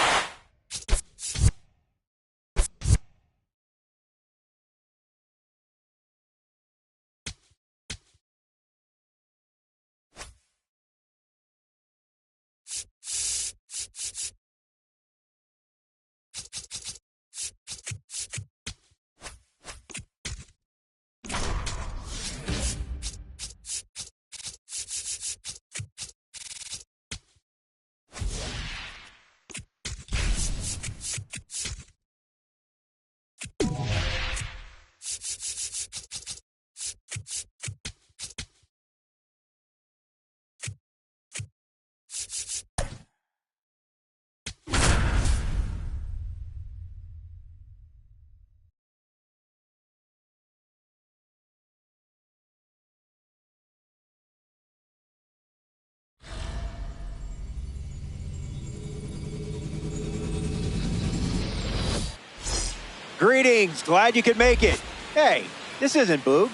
A: Greetings, glad you could make it. Hey, this isn't Boog.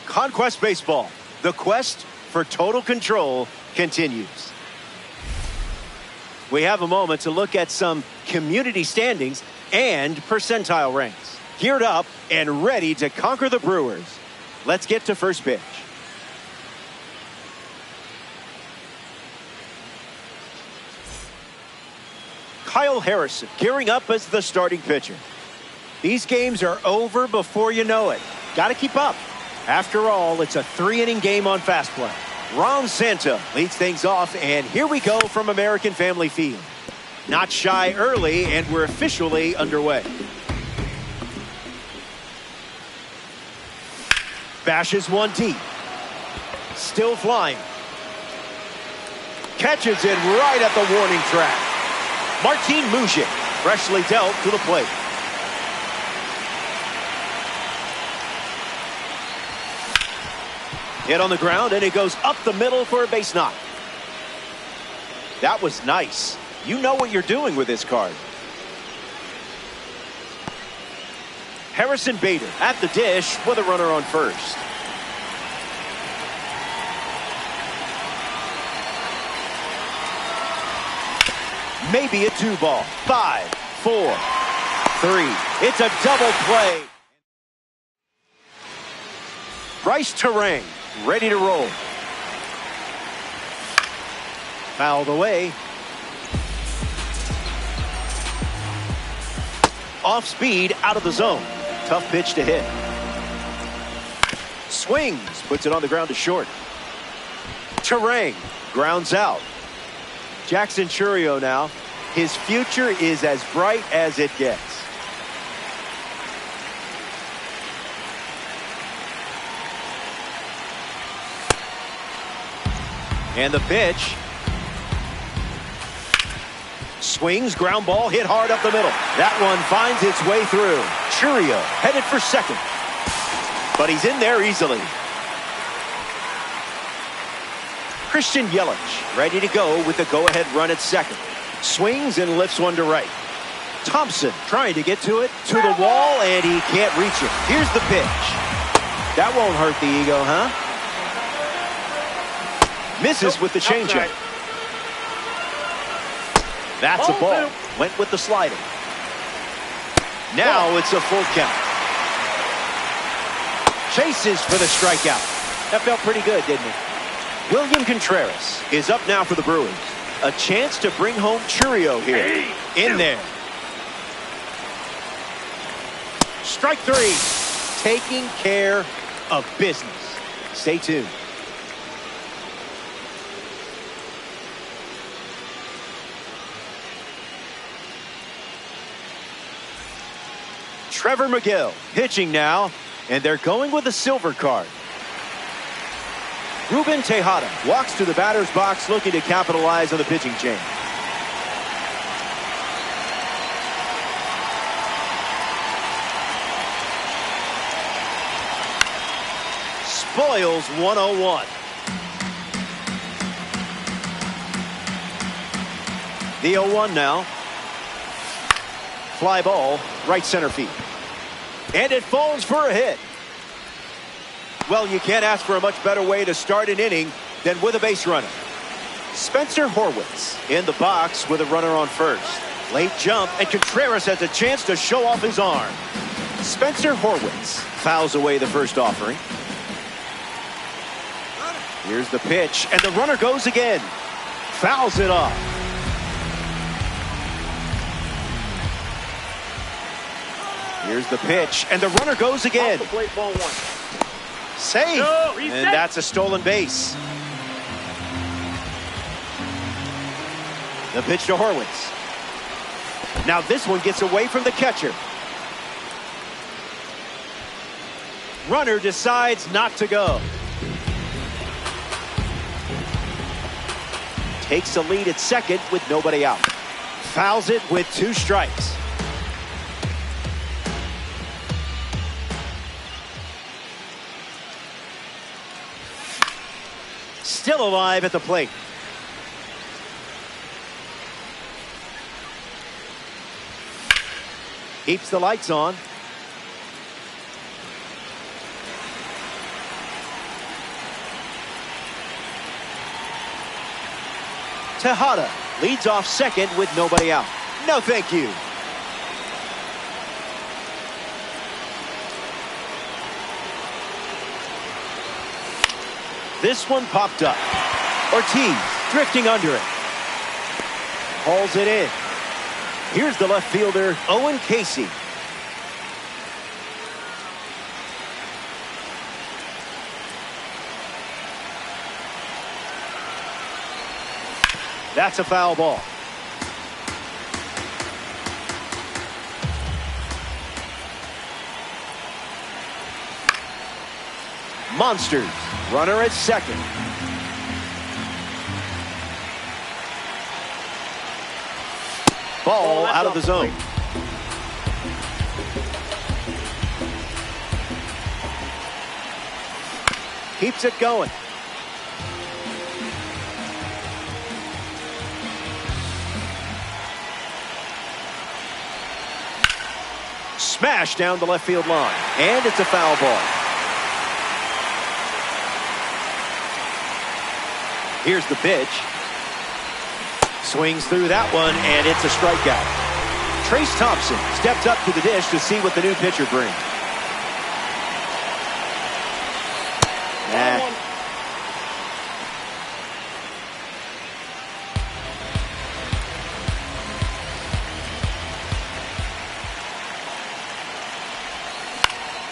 A: Conquest Baseball, the quest for total control continues. We have a moment to look at some community standings and percentile ranks. Geared up and ready to conquer the Brewers. Let's get to first pitch. Kyle Harrison gearing up as the starting pitcher. These games are over before you know it. Got to keep up. After all, it's a 3-inning game on fast play. Ron Santo leads things off, and here we go from American Family Field. Not shy early, and we're officially underway. Bashes one deep. Still flying. Catches it right at the warning track. Martin Mujic, freshly dealt to the plate. Hit on the ground, and it goes up the middle for a base knock. That was nice. You know what you're doing with this card. Harrison Bader at the dish with a runner on first. Maybe a 2-ball. 5, 4, 3. It's a double play. Bryce Terang ready to roll. Fouled away. Off speed, out of the zone. Tough pitch to hit. Swings, puts it on the ground to short. Terang grounds out. Jackson Chourio now. His future is as bright as it gets. And the pitch. Swings, ground ball, hit hard up the middle. That one finds its way through. Chourio headed for second. But he's in there easily. Christian Yelich ready to go with the go-ahead run at second. Swings and lifts one to right. Thompson trying to get to it, to the wall, and he can't reach it. Here's the pitch. That won't hurt the ego, huh? Misses with the changeup. That's a ball. Went with the slider. Now it's a full count. Chases for the strikeout. That felt pretty good, didn't it? William Contreras is up now for the Brewers. A chance to bring home Chourio here. In there. Strike 3. Taking care of business. Stay tuned. Trevor McGill pitching now, and they're going with a silver card. Ruben Tejada walks to the batter's box looking to capitalize on the pitching change. Spoils 101. The 0-1 now. Fly ball, right center field. And it falls for a hit. Well, you can't ask for a much better way to start an inning than with a base runner. Spencer Horwitz in the box with a runner on first. Late jump, and Contreras has a chance to show off his arm. Spencer Horwitz fouls away the first offering. Here's the pitch, and the runner goes again. Fouls it off. Here's the pitch, and the runner goes again.
B: Off the plate, ball 1.
A: Safe,
B: no,
A: and
B: safe.
A: That's a stolen base. The pitch to Horwitz. Now this one gets away from the catcher. Runner decides not to go. Takes the lead at second with nobody out. Fouls it with 2 strikes. Still alive at the plate. Keeps the lights on. Tejada leads off second with nobody out. No, thank you. This one popped up. Ortiz drifting under it. Hauls it in. Here's the left fielder, Owen Casey. That's a foul ball. Monsters. Runner at second. Ball out of the zone. Keeps it going. Smash down the left field line. And it's a foul ball. Here's the pitch. Swings through that one, and it's a strikeout. Trace Thompson steps up to the dish to see what the new pitcher brings.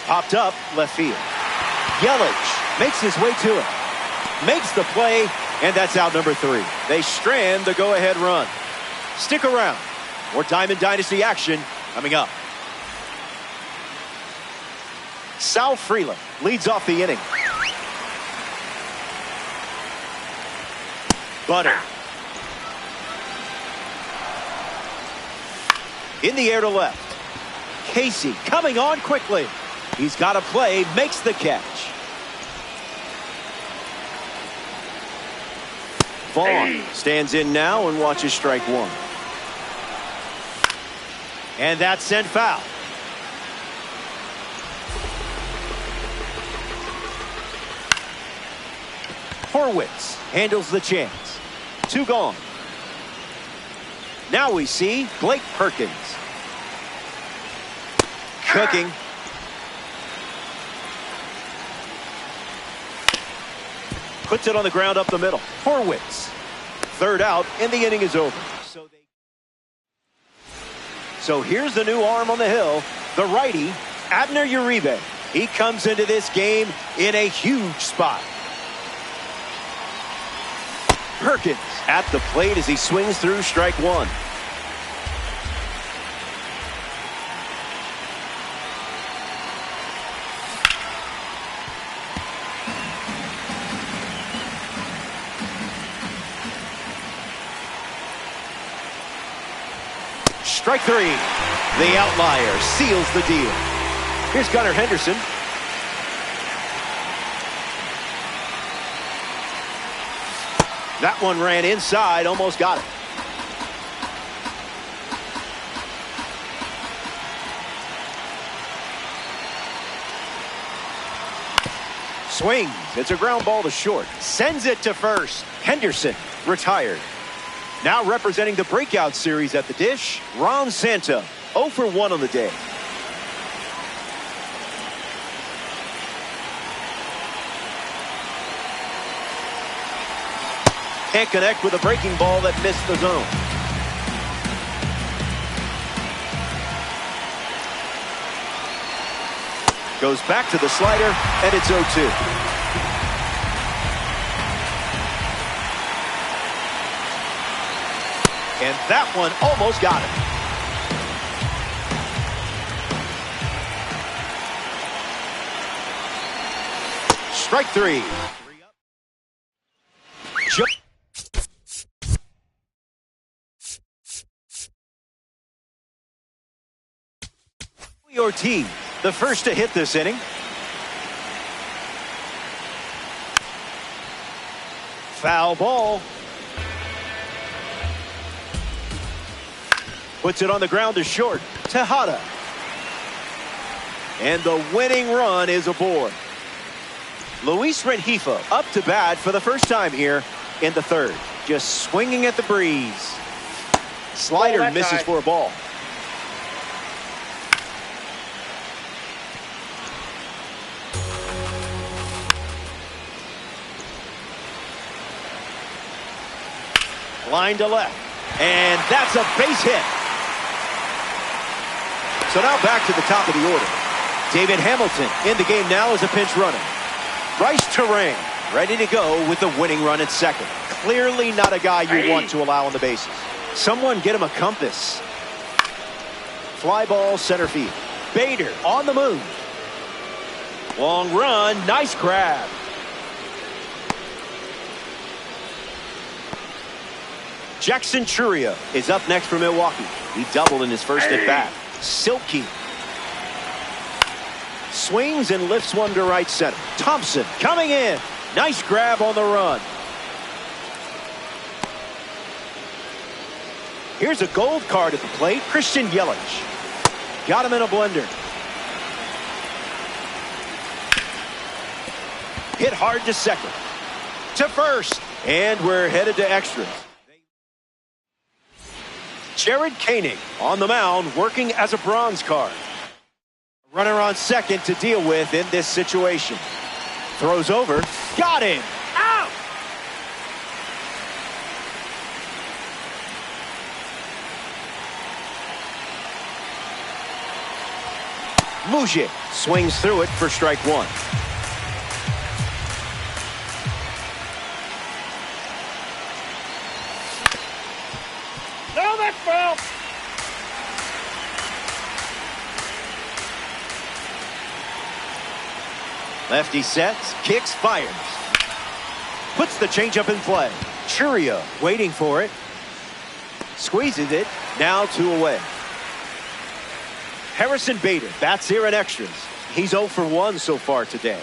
A: Popped up left field. Yelich makes his way to it. Makes the play, and that's out number 3. They strand the go-ahead run. Stick around. More Diamond Dynasty action coming up. Sal Freeland leads off the inning. Butter. In the air to left. Casey coming on quickly. He's got a play, makes the catch. Vaughn stands in now and watches strike one. And that's sent foul. Horwitz handles the chance. 2 gone. Now we see Blake Perkins. Cooking. Puts it on the ground up the middle. Horwitz. 3rd out, and the inning is over. So here's the new arm on the hill, the righty, Abner Uribe. He comes into this game in a huge spot. Perkins at the plate as he swings through strike one. Strike 3. The outlier seals the deal. Here's Gunnar Henderson. That one ran inside, almost got it. Swings. It's a ground ball to short. Sends it to first. Henderson retired. Now representing the breakout series at the dish, Ron Santo, 0 for 1 on the day. Can't connect with a breaking ball that missed the zone. Goes back to the slider, and it's 0-2. And that one almost got it. Strike 3. Ortiz, the first to hit this inning. Foul ball. Puts it on the ground to short. Tejada. And the winning run is aboard. Luis Rengifo up to bat for the first time here in the 3rd. Just swinging at the breeze. Slider misses for a ball. Line to left. And that's a base hit. So now back to the top of the order. David Hamilton in the game now as a pinch runner. Bryce Terang ready to go with the winning run at second. Clearly not a guy you want to allow on the bases. Someone get him a compass. Fly ball center field. Bader on the move. Long run, nice grab. Jackson Churia is up next for Milwaukee. He doubled in his first at bat. Silky swings and lifts one to right center. Thompson coming in. Nice grab on the run. Here's a gold card at the plate. Christian Yelich. Got him in a blender. Hit hard to second. To first. And we're headed to extras. Jared Koenig on the mound, working as a bronze card. Runner on second to deal with in this situation. Throws over. Got him.
B: Out!
A: Mujic swings through it for strike one.
B: No, that's foul.
A: Lefty sets, kicks, fires. Puts the changeup in play. Churia waiting for it. Squeezes it. Now 2 away. Harrison Bader bats here in extras. He's 0 for 1 so far today.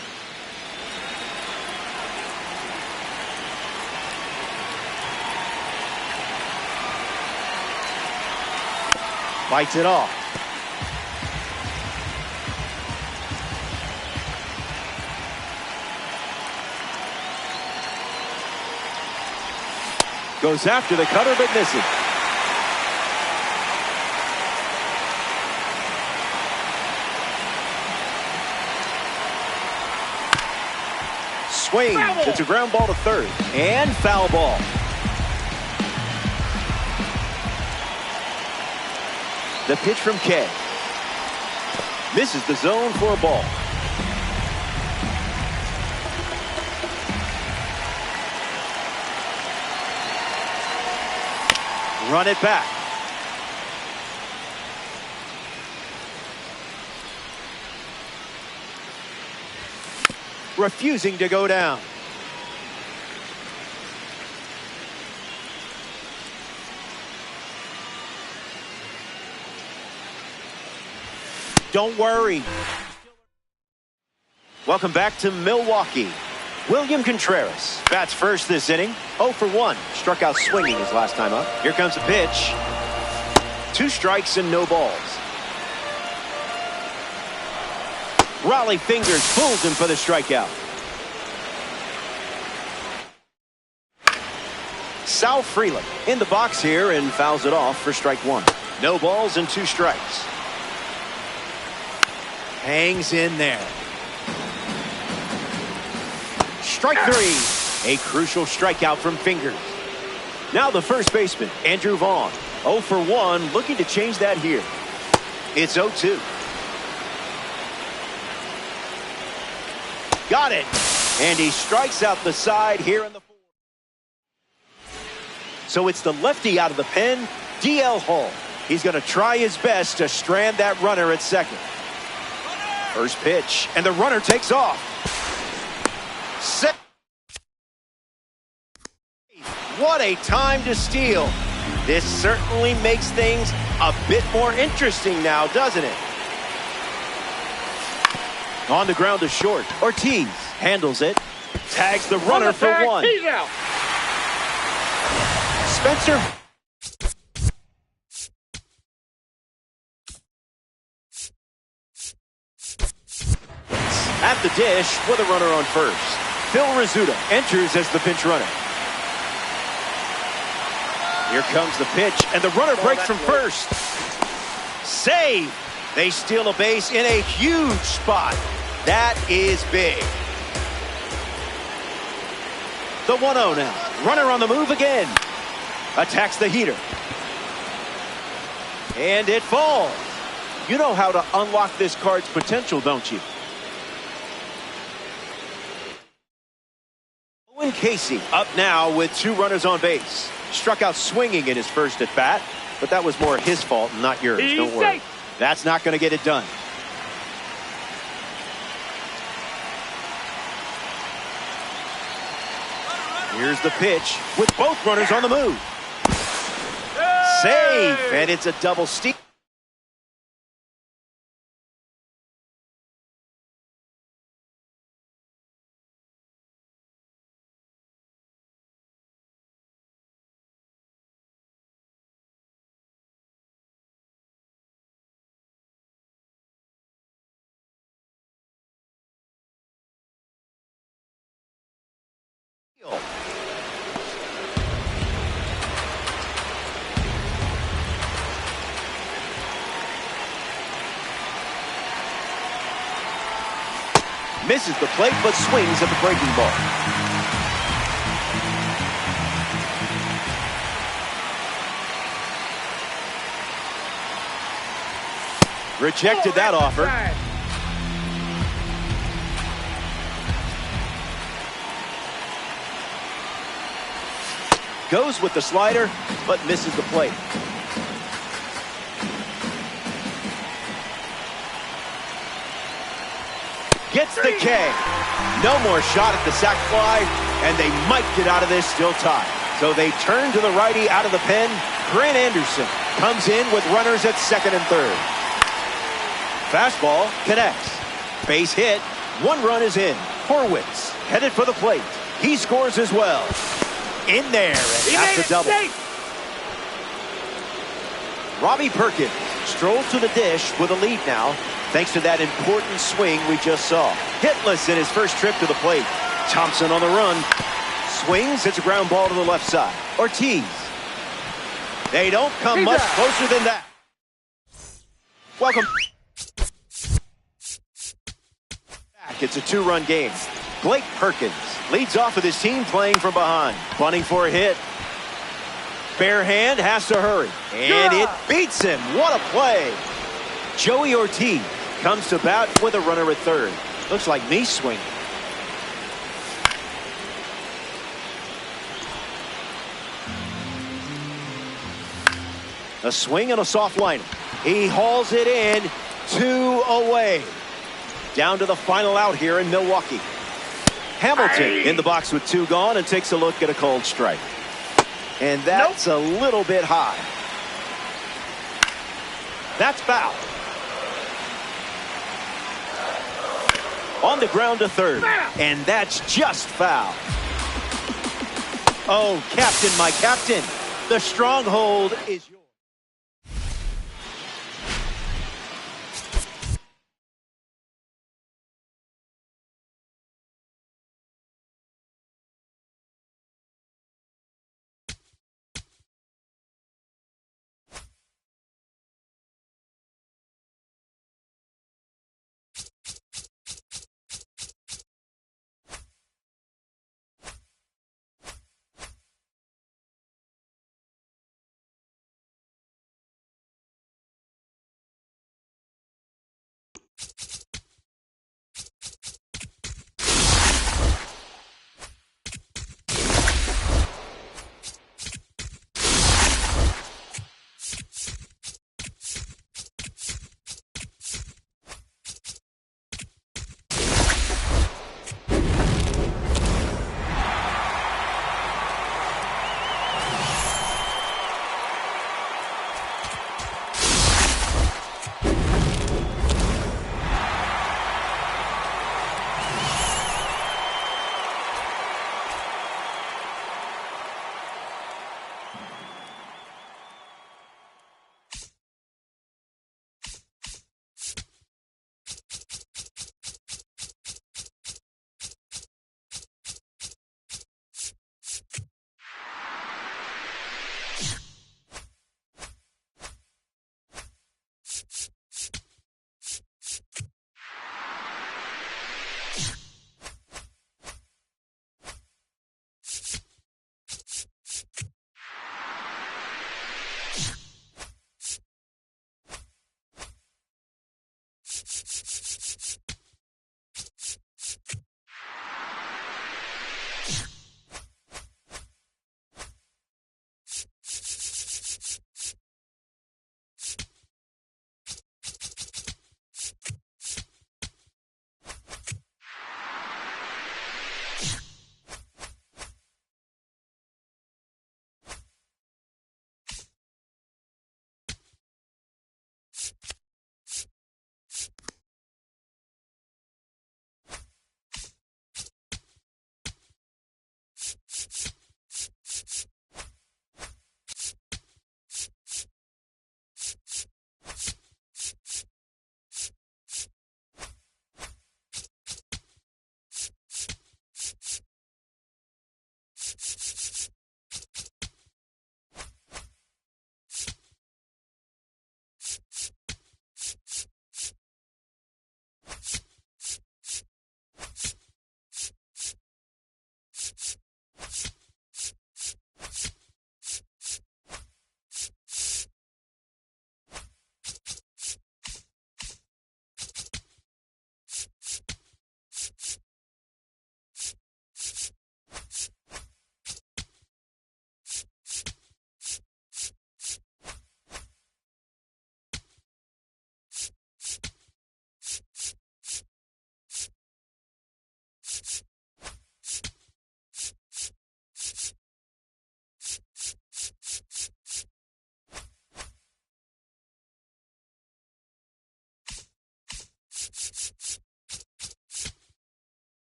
A: Bites it off. Goes after the cutter but misses. Swings. It's a ground ball to third. And foul ball. The pitch from K. Misses the zone for a ball. Run it back. Refusing to go down. Don't worry. Welcome back to Milwaukee. William Contreras bats first this inning. 0 for 1. Struck out swinging his last time up. Here comes a pitch. 2 strikes and no balls. Raleigh fingers fools him for the strikeout. Sal Freeland in the box here and fouls it off for strike 1. No balls and 2 strikes. Hangs in there. Strike 3. A crucial strikeout from Fingers. Now the first baseman, Andrew Vaughn. 0 for 1, looking to change that here. It's 0-2. Got it. And he strikes out the side here in the 4th. So it's the lefty out of the pen, DL Hall. He's going to try his best to strand that runner at second. First pitch, and the runner takes off. Set. What a time to steal. This certainly makes things a bit more interesting now, doesn't it? On the ground to short. Ortiz handles it. Tags the runner for 1.
B: He's out.
A: Spencer. At the dish with a runner on first. Phil Rizzuto enters as the pinch runner. Here comes the pitch, and the runner breaks from first. Save. They steal a base in a huge spot. That is big. The 1-0 now. Runner on the move again. Attacks the heater. And it falls. You know how to unlock this card's potential, don't you? Owen Casey up now with 2 runners on base. Struck out swinging in his first at bat, but that was more his fault and not yours. Don't worry. That's not going to get it done.
C: Here's the pitch with both runners on the move.
B: Hey!
C: Safe, and it's a double steal. Misses the plate, but swings at the breaking ball. Rejected that offer. Goes with the slider, but misses the plate. Gets the K. No more shot at the sac fly, and they might get out of this still tied. So they turn to the righty out of the pen. Grant Anderson comes in with runners at second and third. Fastball connects. Base hit. One run is in. Horwitz headed for the plate. He scores as well. In there, and that's a double. Robbie Perkins strolls to the dish with a lead now, thanks to that important swing we just saw. Hitless in his first trip to the plate. Thompson on the run. Swings, hits a ground ball to the left side. Ortiz. They don't come much closer than that. Welcome back. It's a two-run game. Blake Perkins leads off with his team playing from behind. Bunting for a hit. Bare hand has to hurry. And it beats him. What a play. Joey Ortiz comes to bat with a runner at third. Looks like me swinging. A swing and a soft liner. He hauls it in. 2 away. Down to the final out here in Milwaukee. Hamilton in the box with 2 gone and takes a look at a cold strike. And that's a little bit high. That's foul. On the ground to third. And that's just foul. Oh, captain, my captain. The stronghold is yours.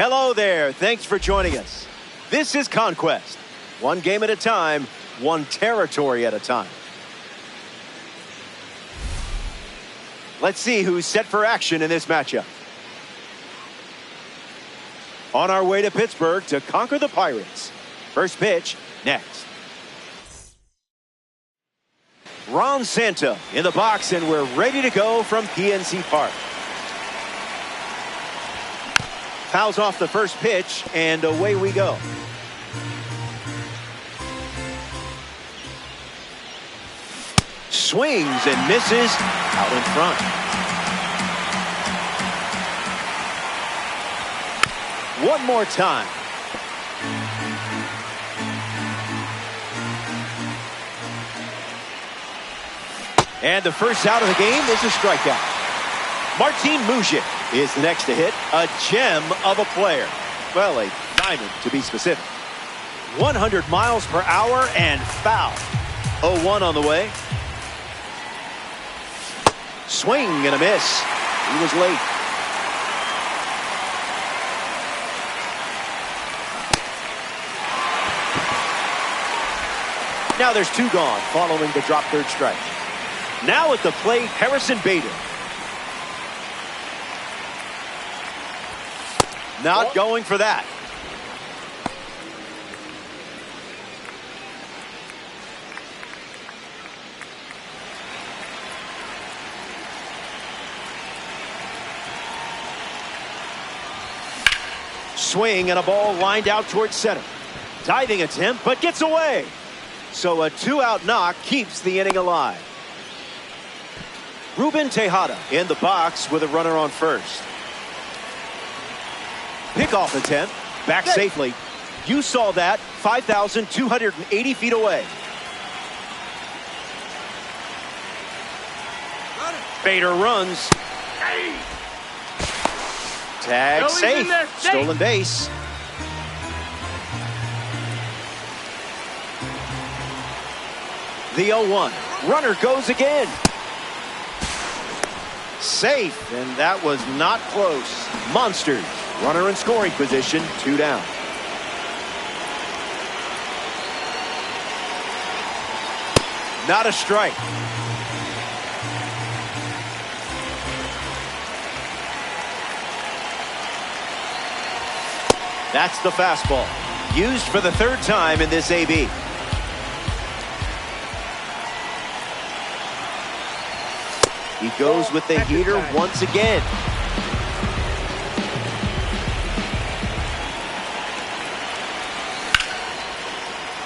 C: Hello there. Thanks for joining us. This is Conquest. One game at a time, one territory at a time. Let's see who's set for action in this matchup. On our way to Pittsburgh to conquer the Pirates. First pitch, next. Ron Santo in the box, and we're ready to go from PNC Park. Fouls off the first pitch, and away we go. Swings and misses out in front. One more time. And the first out of the game is a strikeout. Martin Mujic is the next to hit. A gem of a player. Well, a diamond to be specific. 100 miles per hour and foul. 0-1 on the way. Swing and a miss. He was late. Now there's two gone following the drop third strike. Now at the plate, Harrison Bader. Not going for that. Swing and a ball lined out towards center. Diving attempt, but gets away. So a two-out knock keeps the inning alive. Ruben Tejada in the box with a runner on first. Pickoff attempt, back safely. You saw that 5,280 feet away. Bader runs. Tag safe. Stolen base. The 0-1. Runner goes again. Safe, and that was not close. Monsters. Runner in scoring position, 2 down. Not a strike. That's the fastball. Used for the third time in this AB. He goes with the heater once again.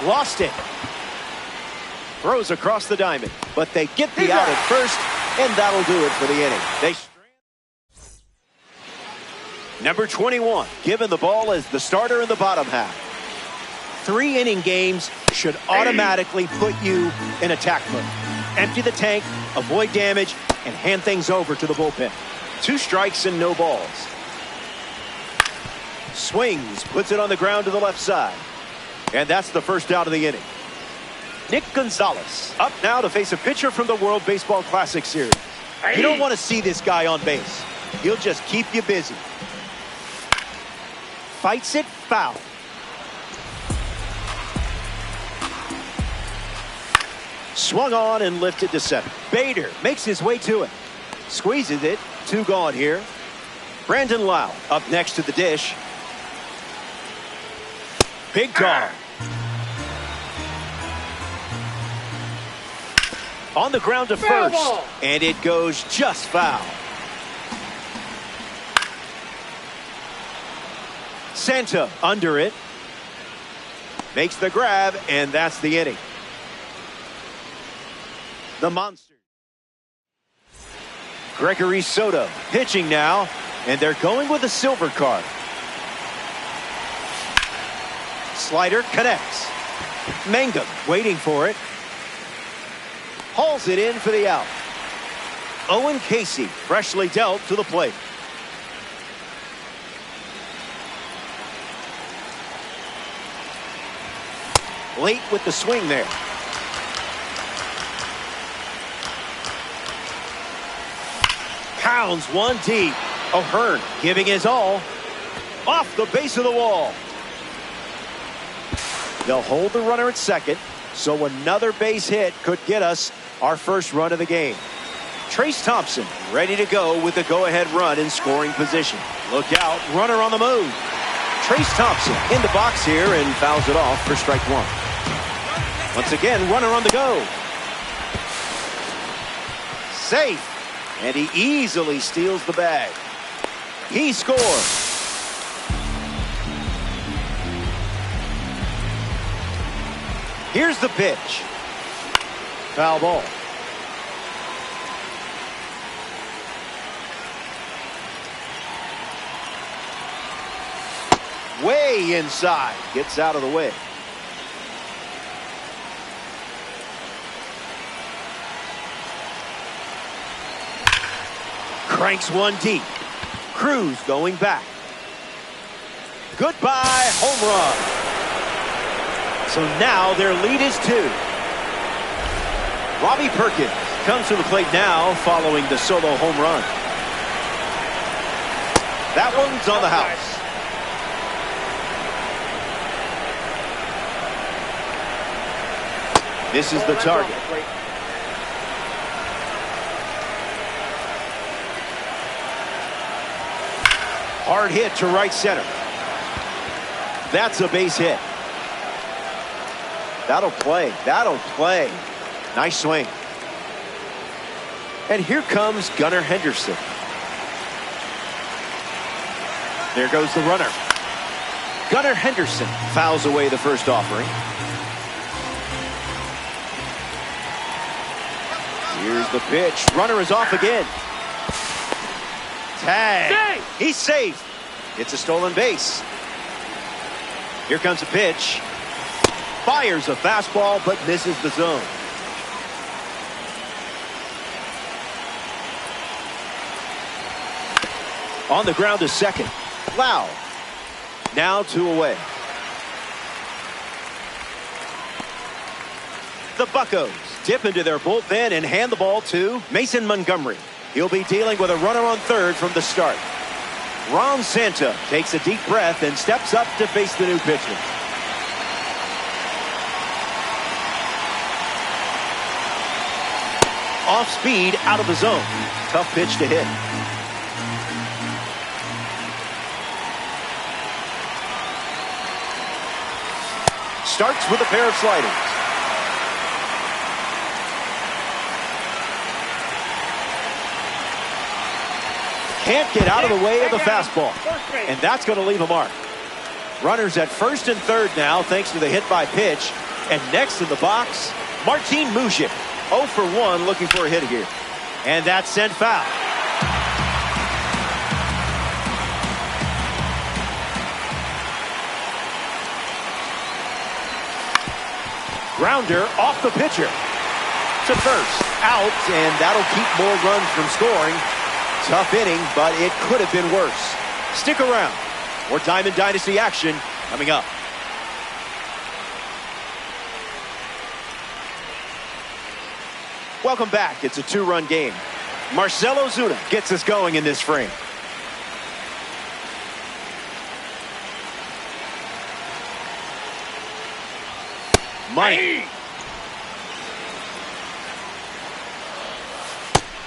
C: Lost it. Throws across the diamond, but they get the out at first, and that'll do it for the inning. Number 21, given the ball as the starter in the bottom half. 3-inning games should automatically put you in attack mode. Empty the tank, avoid damage, and hand things over to the bullpen. 2 strikes and no balls. Swings, puts it on the ground to the left side. And that's the first out of the inning. Nick Gonzalez up now to face a pitcher from the World Baseball Classic Series. You don't want to see this guy on base. He'll just keep you busy. Fights it, foul. Swung on and lifted to center. Bader makes his way to it. Squeezes it. 2 gone here. Brandon Lau up next to the dish. Big dog. On the ground to first. And it goes just foul. Santo under it. Makes the grab, and that's the inning. The Monsters. Gregory Soto pitching now, and they're going with a silver card. Slider connects. Mangum waiting for it. Hauls it in for the out. Owen Casey freshly dealt to the plate. Late with the swing there. Pounds one deep. O'Hearn giving his all. Off the base of the wall. They'll hold the runner at second, so another base hit could get us our first run of the game. Trace Thompson ready to go with the go-ahead run in scoring position. Look out, runner on the move. Trace Thompson in the box here and fouls it off for strike one. Once again, runner on the go. Safe. And he easily steals the bag. He scores. Here's the pitch. Foul ball. Way inside. Gets out of the way. Cranks one deep. Cruz going back. Goodbye, home run. So now their lead is 2. Robbie Perkins comes to the plate now following the solo home run. That one's on the house. This is the target. Hard hit to right center. That's a base hit. That'll play. That'll play. Nice swing. And here comes Gunnar Henderson. There goes the runner. Gunnar Henderson fouls away the first offering. Here's the pitch. Runner is off again. Tag. He's safe. It's a stolen base. Here comes a pitch. Fires a fastball but misses the zone. On the ground to second. Lau. Now 2 away. The Buccos dip into their bullpen and hand the ball to Mason Montgomery. He'll be dealing with a runner on third from the start. Ron Santa takes a deep breath and steps up to face the new pitcher. Off speed, out of the zone. Tough pitch to hit. Starts with a pair of sliders. Can't get out of the way of the fastball. And that's going to leave a mark. Runners at first and third now thanks to the hit by pitch. And next in the box, Martin Mujic. 0 for 1 looking for a hit here. And that's sent foul. Grounder off the pitcher. To first. Out, and that'll keep more runs from scoring. Tough inning, but it could have been worse. Stick around. More Diamond Dynasty action coming up. Welcome back. It's a 2-run game. Marcell Ozuna gets us going in this frame. Mike.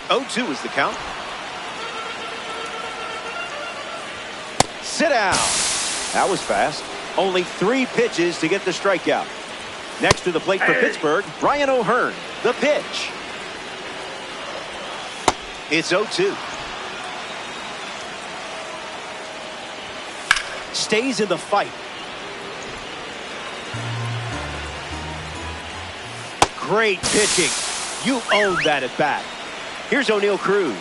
C: 0-2 is the count. Sit down. That was fast. Only 3 pitches to get the strikeout. Next to the plate for Pittsburgh, Brian O'Hearn. The pitch. It's 0-2. Stays in the fight. Great pitching. You own that at bat. Here's O'Neal Cruz.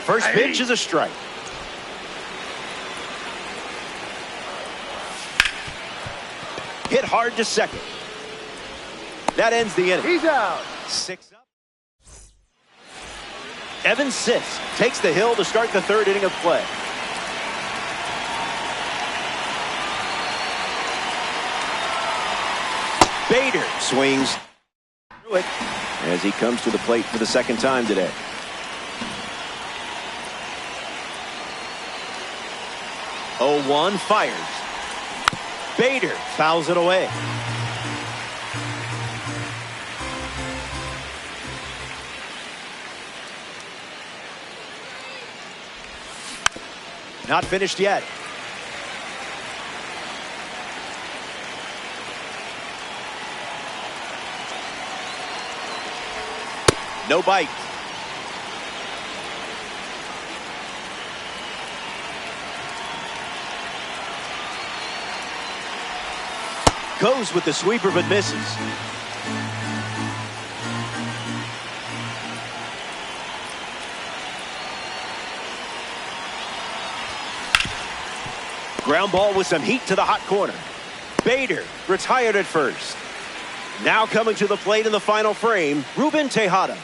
A: First pitch is a strike. Hit hard to second. That ends the inning.
B: He's out.
A: 6 up. Evan Sisk takes the hill to start the third inning of play. Bader swings through it as he comes to the plate for the second time today. Oh, 1 fires. Bader fouls it away. Not finished yet. No bite. Goes with the sweeper but misses. Ground ball with some heat to the hot corner. Bader retired at first. Now coming to the plate in the final frame, Ruben Tejada.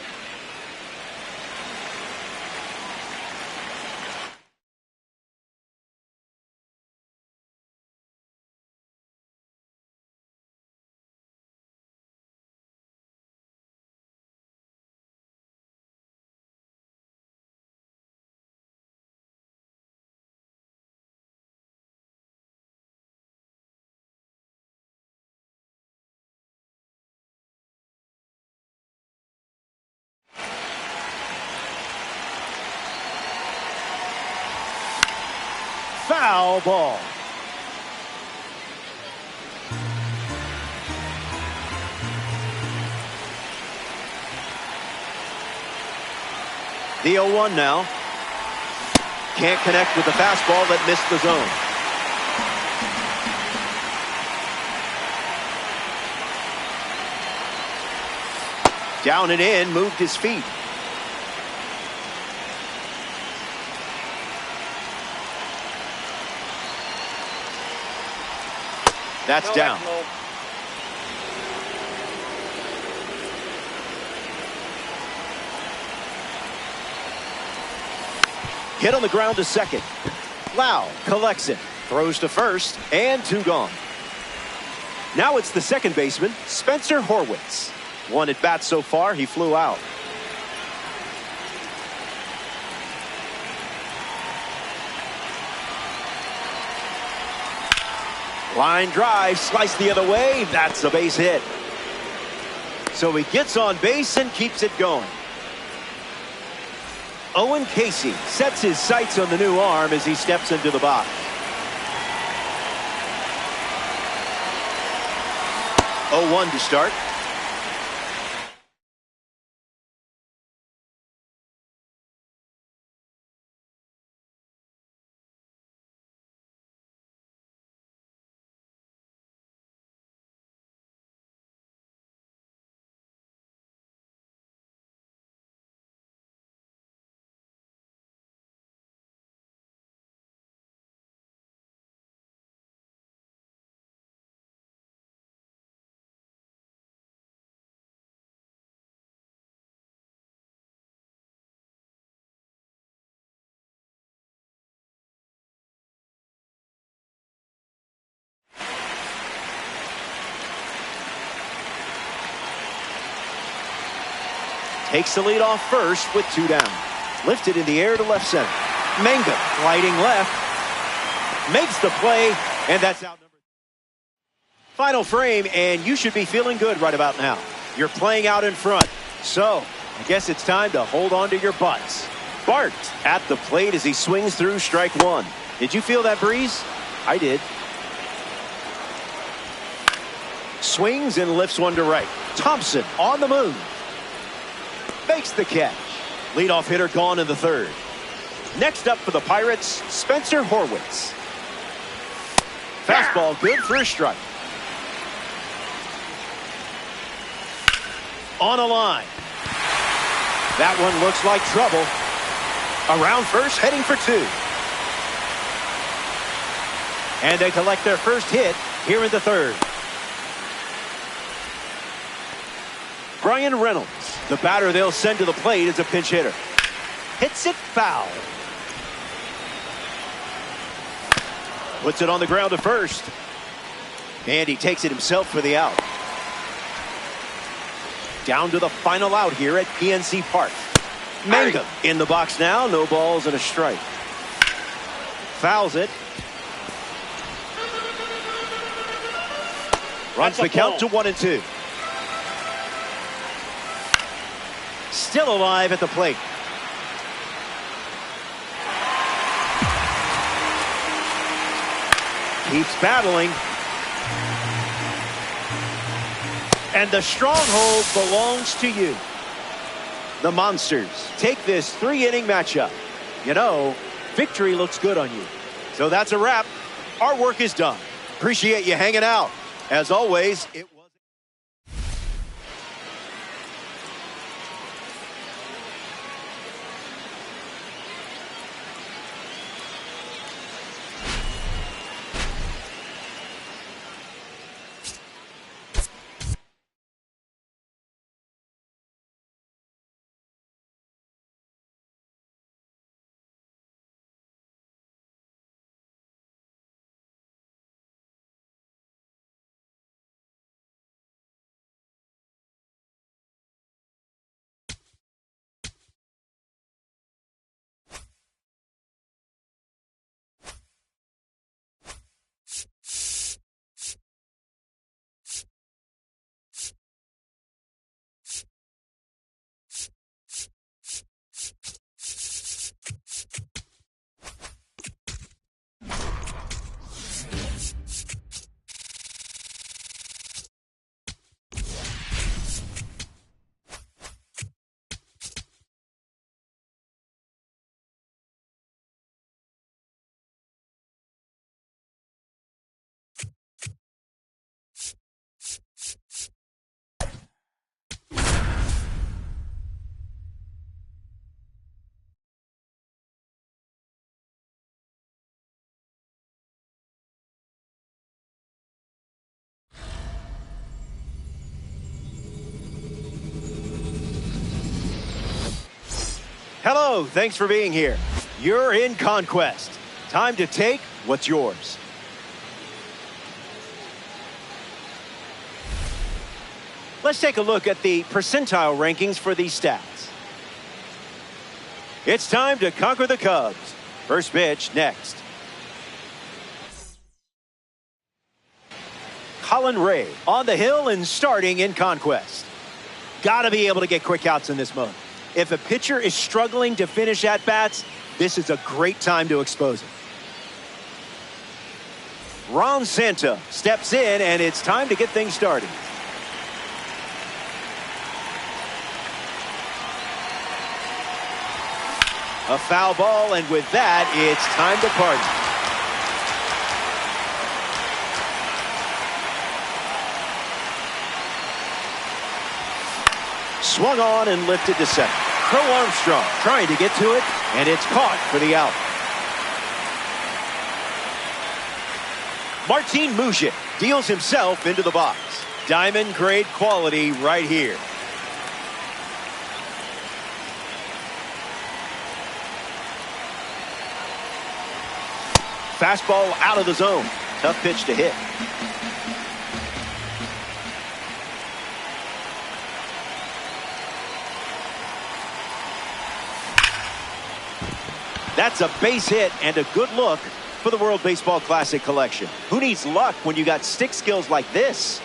A: Foul ball. The 0-1 now. Can't connect with the fastball that missed the zone. Down and in, moved his feet. That's down. Hit on the ground to second. Lau collects it. Throws to first. And 2 gone. Now it's the second baseman, Spencer Horwitz. 1 at bat so far. He flew out. Line drive, sliced the other way. That's a base hit. So he gets on base and keeps it going. Owen Casey sets his sights on the new arm as he steps into the box. Oh, 1 to start. Takes the lead off first with 2 down. Lifted in the air to left center. Mangum gliding left. Makes the play, and that's out. Final frame, and you should be feeling good right about now. You're playing out in front. So, I guess it's time to hold on to your butts. Bart at the plate as he swings through strike 1. Did you feel that breeze? I did. Swings and lifts 1 to right. Thompson on the move. Makes the catch. Leadoff hitter gone in the third. Next up for the Pirates, Spencer Horwitz. Fastball good for a strike. On a line. That one looks like trouble. Around first, heading for two. And they collect their first hit here in the third. Brian Reynolds, the batter they'll send to the plate, is a pinch hitter. Hits it foul. Puts it on the ground to first. And he takes it himself for the out. Down to the final out here at PNC Park. Mangum in the box now. No balls and a strike. Fouls it. Runs the count to 1-2. Still alive at the plate. Keeps battling. And the stronghold belongs to you. The Monsters take this 3-inning matchup. You know, victory looks good on you. So that's a wrap. Our work is done. Appreciate you hanging out. As always, it was. Hello, thanks for being here. You're in Conquest. Time to take what's yours. Let's take a look at the percentile rankings for these stats. It's time to conquer the Cubs. First pitch next. Colin Ray on the hill and starting in Conquest. Got to be able to get quick outs in this mode. If a pitcher is struggling to finish at-bats, this is a great time to expose him. Ron Santo steps in, and it's time to get things started. A foul ball, and with that, it's time to party. Swung on and lifted to second. Crow Armstrong trying to get to it, and it's caught for the out. Martin Mujic deals himself into the box. Diamond grade quality right here. Fastball out of the zone. Tough pitch to hit. That's a base hit and a good look for the World Baseball Classic collection. Who needs luck when you got stick skills like this?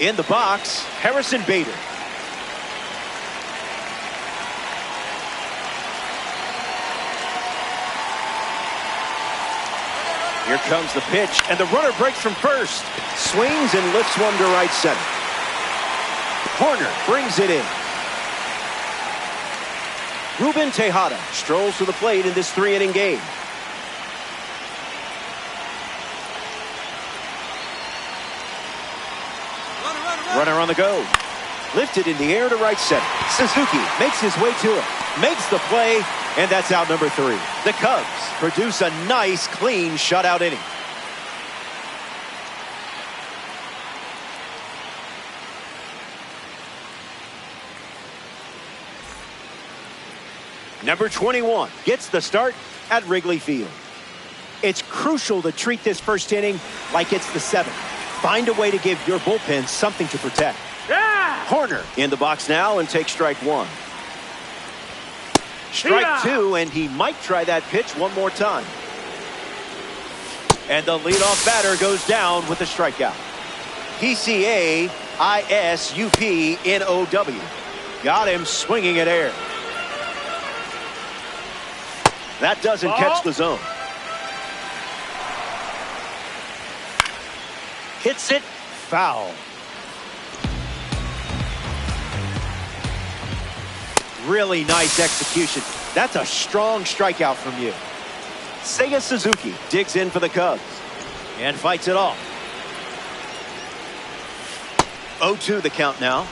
A: In the box, Harrison Bader. Here comes the pitch, and the runner breaks from first. Swings and lifts one to right center. Horner brings it in. Ruben Tejada strolls to the plate in this 3-inning game. Runner on the go. Lifted in the air to right center. Suzuki makes his way to it.
C: makes the play, and that's out number 3. The Cubs produce a nice, clean shutout inning. Number 21 gets the start at Wrigley Field.
A: It's crucial to treat this first inning like it's the 7th. Find a way to give your bullpen something to protect.
B: Yeah!
C: Corner in the box now and take strike 1. Strike 2, and he might try that pitch one more time. And the leadoff batter goes down with a strikeout. P-C-A-I-S-U-P-N-O-W. Got him swinging at air. That doesn't catch the zone. Hits it foul. Really nice execution. That's a strong strikeout from you. Seiya Suzuki digs in for the Cubs and fights it off. 0-2 the count now.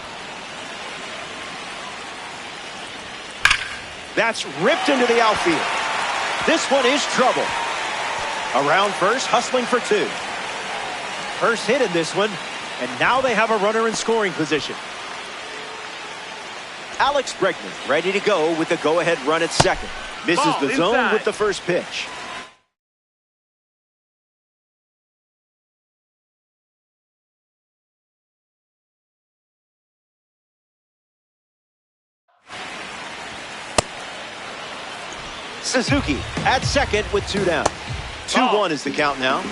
C: That's ripped into the outfield. This one is trouble. Around first, hustling for 2. First hit in this one, and now they have a runner in scoring position. Alex Bregman ready to go with the go-ahead run at second. Misses
B: Ball
C: the zone
B: inside.
C: with the first pitch. Suzuki at second with 2 down. 2-1 is the count now.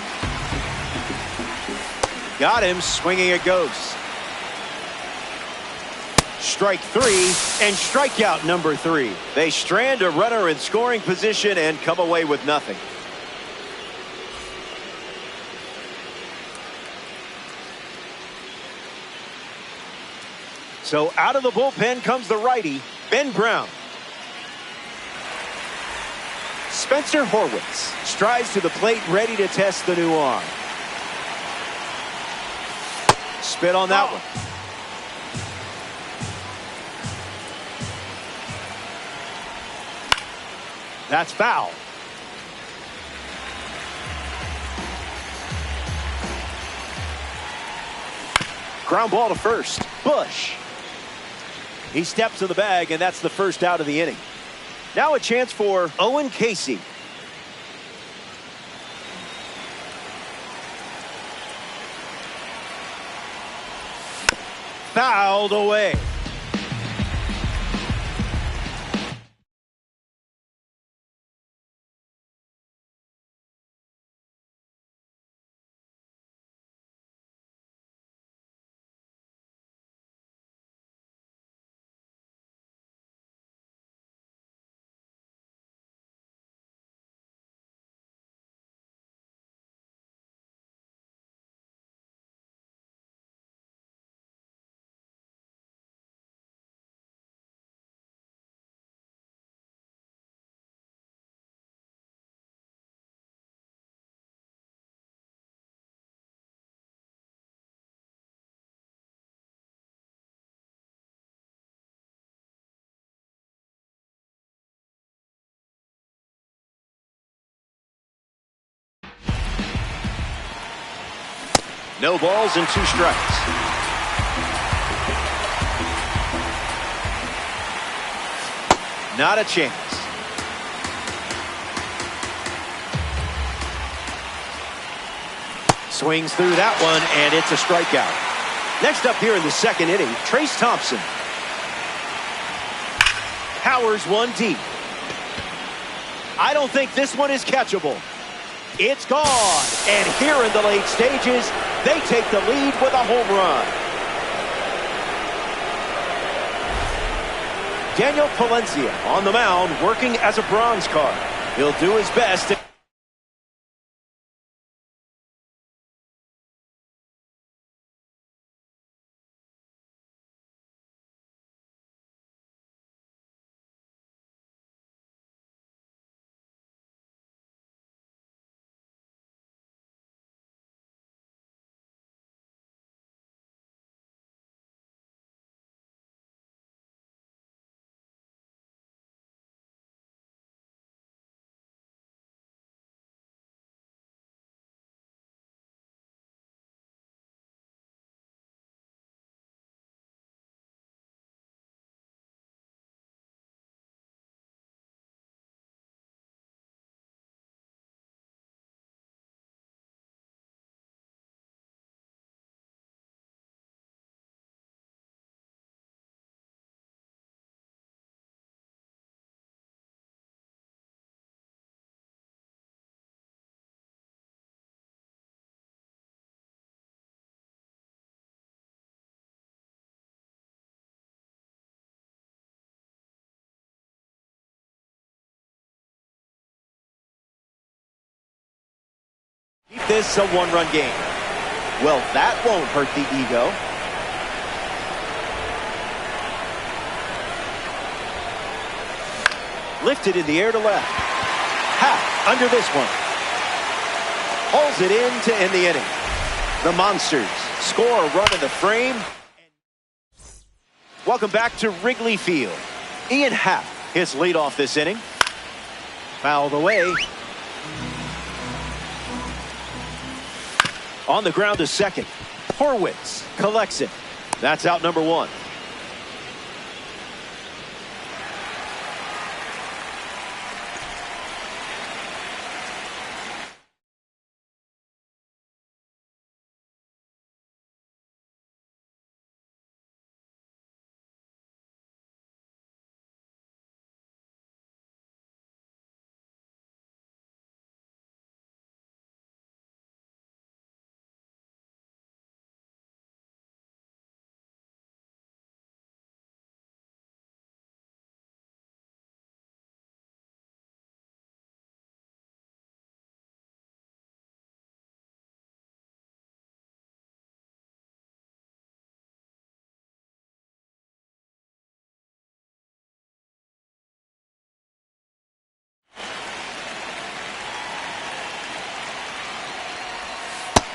C: Got him swinging it goes. Strike 3 and strikeout number 3. They strand a runner in scoring position and come away with nothing. So out of the bullpen comes the righty, Ben Brown. Spencer Horwitz strides to the plate, ready to test the new arm. Spit on that one. That's foul. Ground ball to first. Bush. He steps to the bag, and that's the first out of the inning. Now a chance for Owen Casey. Fouled away. No balls and 2 strikes. Not a chance. Swings through that one, and it's a strikeout. Next up here in the second inning, Trace Thompson. Powers one deep. I don't think this one is catchable. It's gone. And here in the late stages, they take the lead with a home run. Daniel Palencia on the mound working as a bronze card. He'll do his best to Keep this a one-run game. Well, that won't hurt the ego. Lifted in the air to left. Half under this one. Hauls it in to end the inning. The Monsters score a run in the frame. Welcome back to Wrigley Field. Ian Happ hits leadoff this inning. Fouled away. On the ground to second. Horwitz collects it. That's out number one.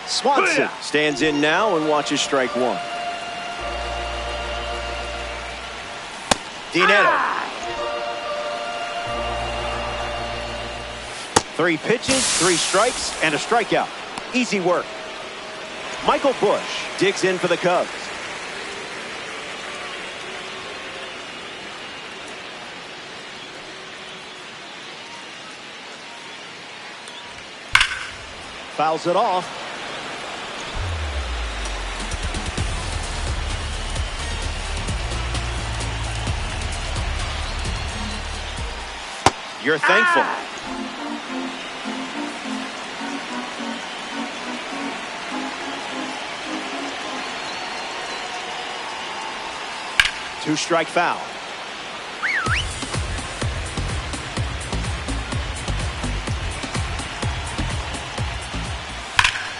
C: Swanson stands in now and watches strike one. DiNetto. 3 pitches, 3 strikes, and a strikeout. Easy work. Michael Busch digs in for the Cubs. Fouls it off. You're thankful. Two-strike foul.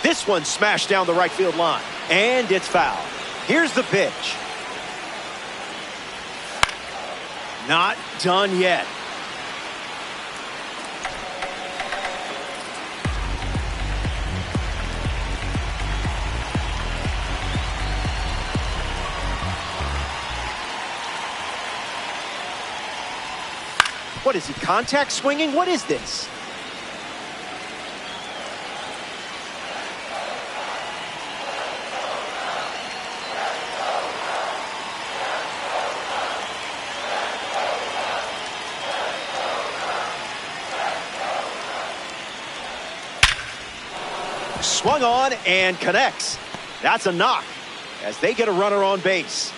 C: This one smashed down the right field line. And it's foul. Here's the pitch. Not done yet. What is he, contact swinging? What is this? Swung on and connects. That's a knock as they get a runner on base.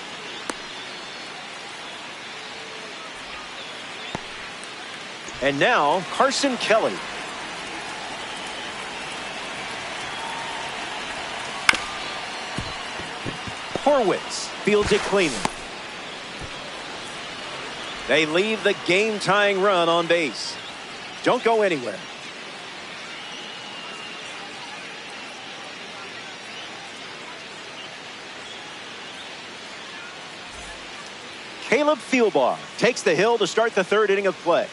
C: And now, Carson Kelly. Horwitz fields it cleanly. They leave the game-tying run on base. Don't go anywhere. Caleb Thielbar takes the hill to start the third inning of play.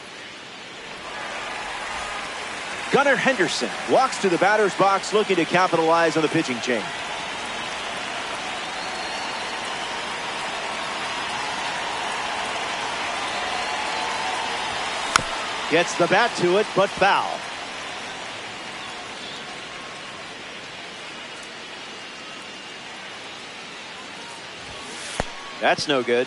C: Gunnar Henderson walks to the batter's box looking to capitalize on the pitching change. Gets the bat to it, but foul. That's no good.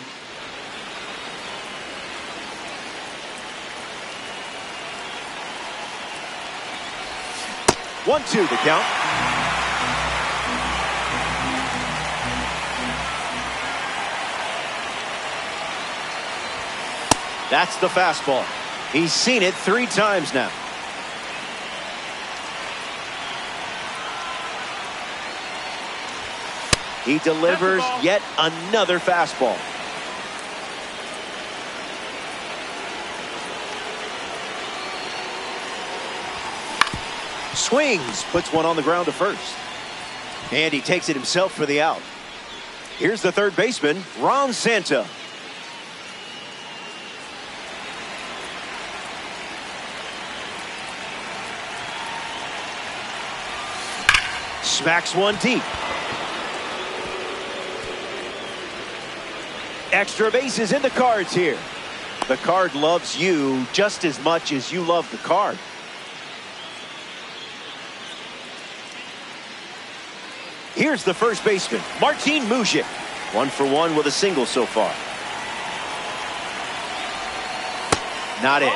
C: 1-2 the count. That's the fastball. He's seen it 3 times now. He delivers yet another fastball. Swings, puts one on the ground to first. And he takes it himself for the out. Here's the third baseman, Ron Santo. Smacks one deep. Extra bases in the cards here. The card loves you just as much as you love the card. Here's the first baseman, Martin Mujic. 1-for-1 with a single so far. Not it.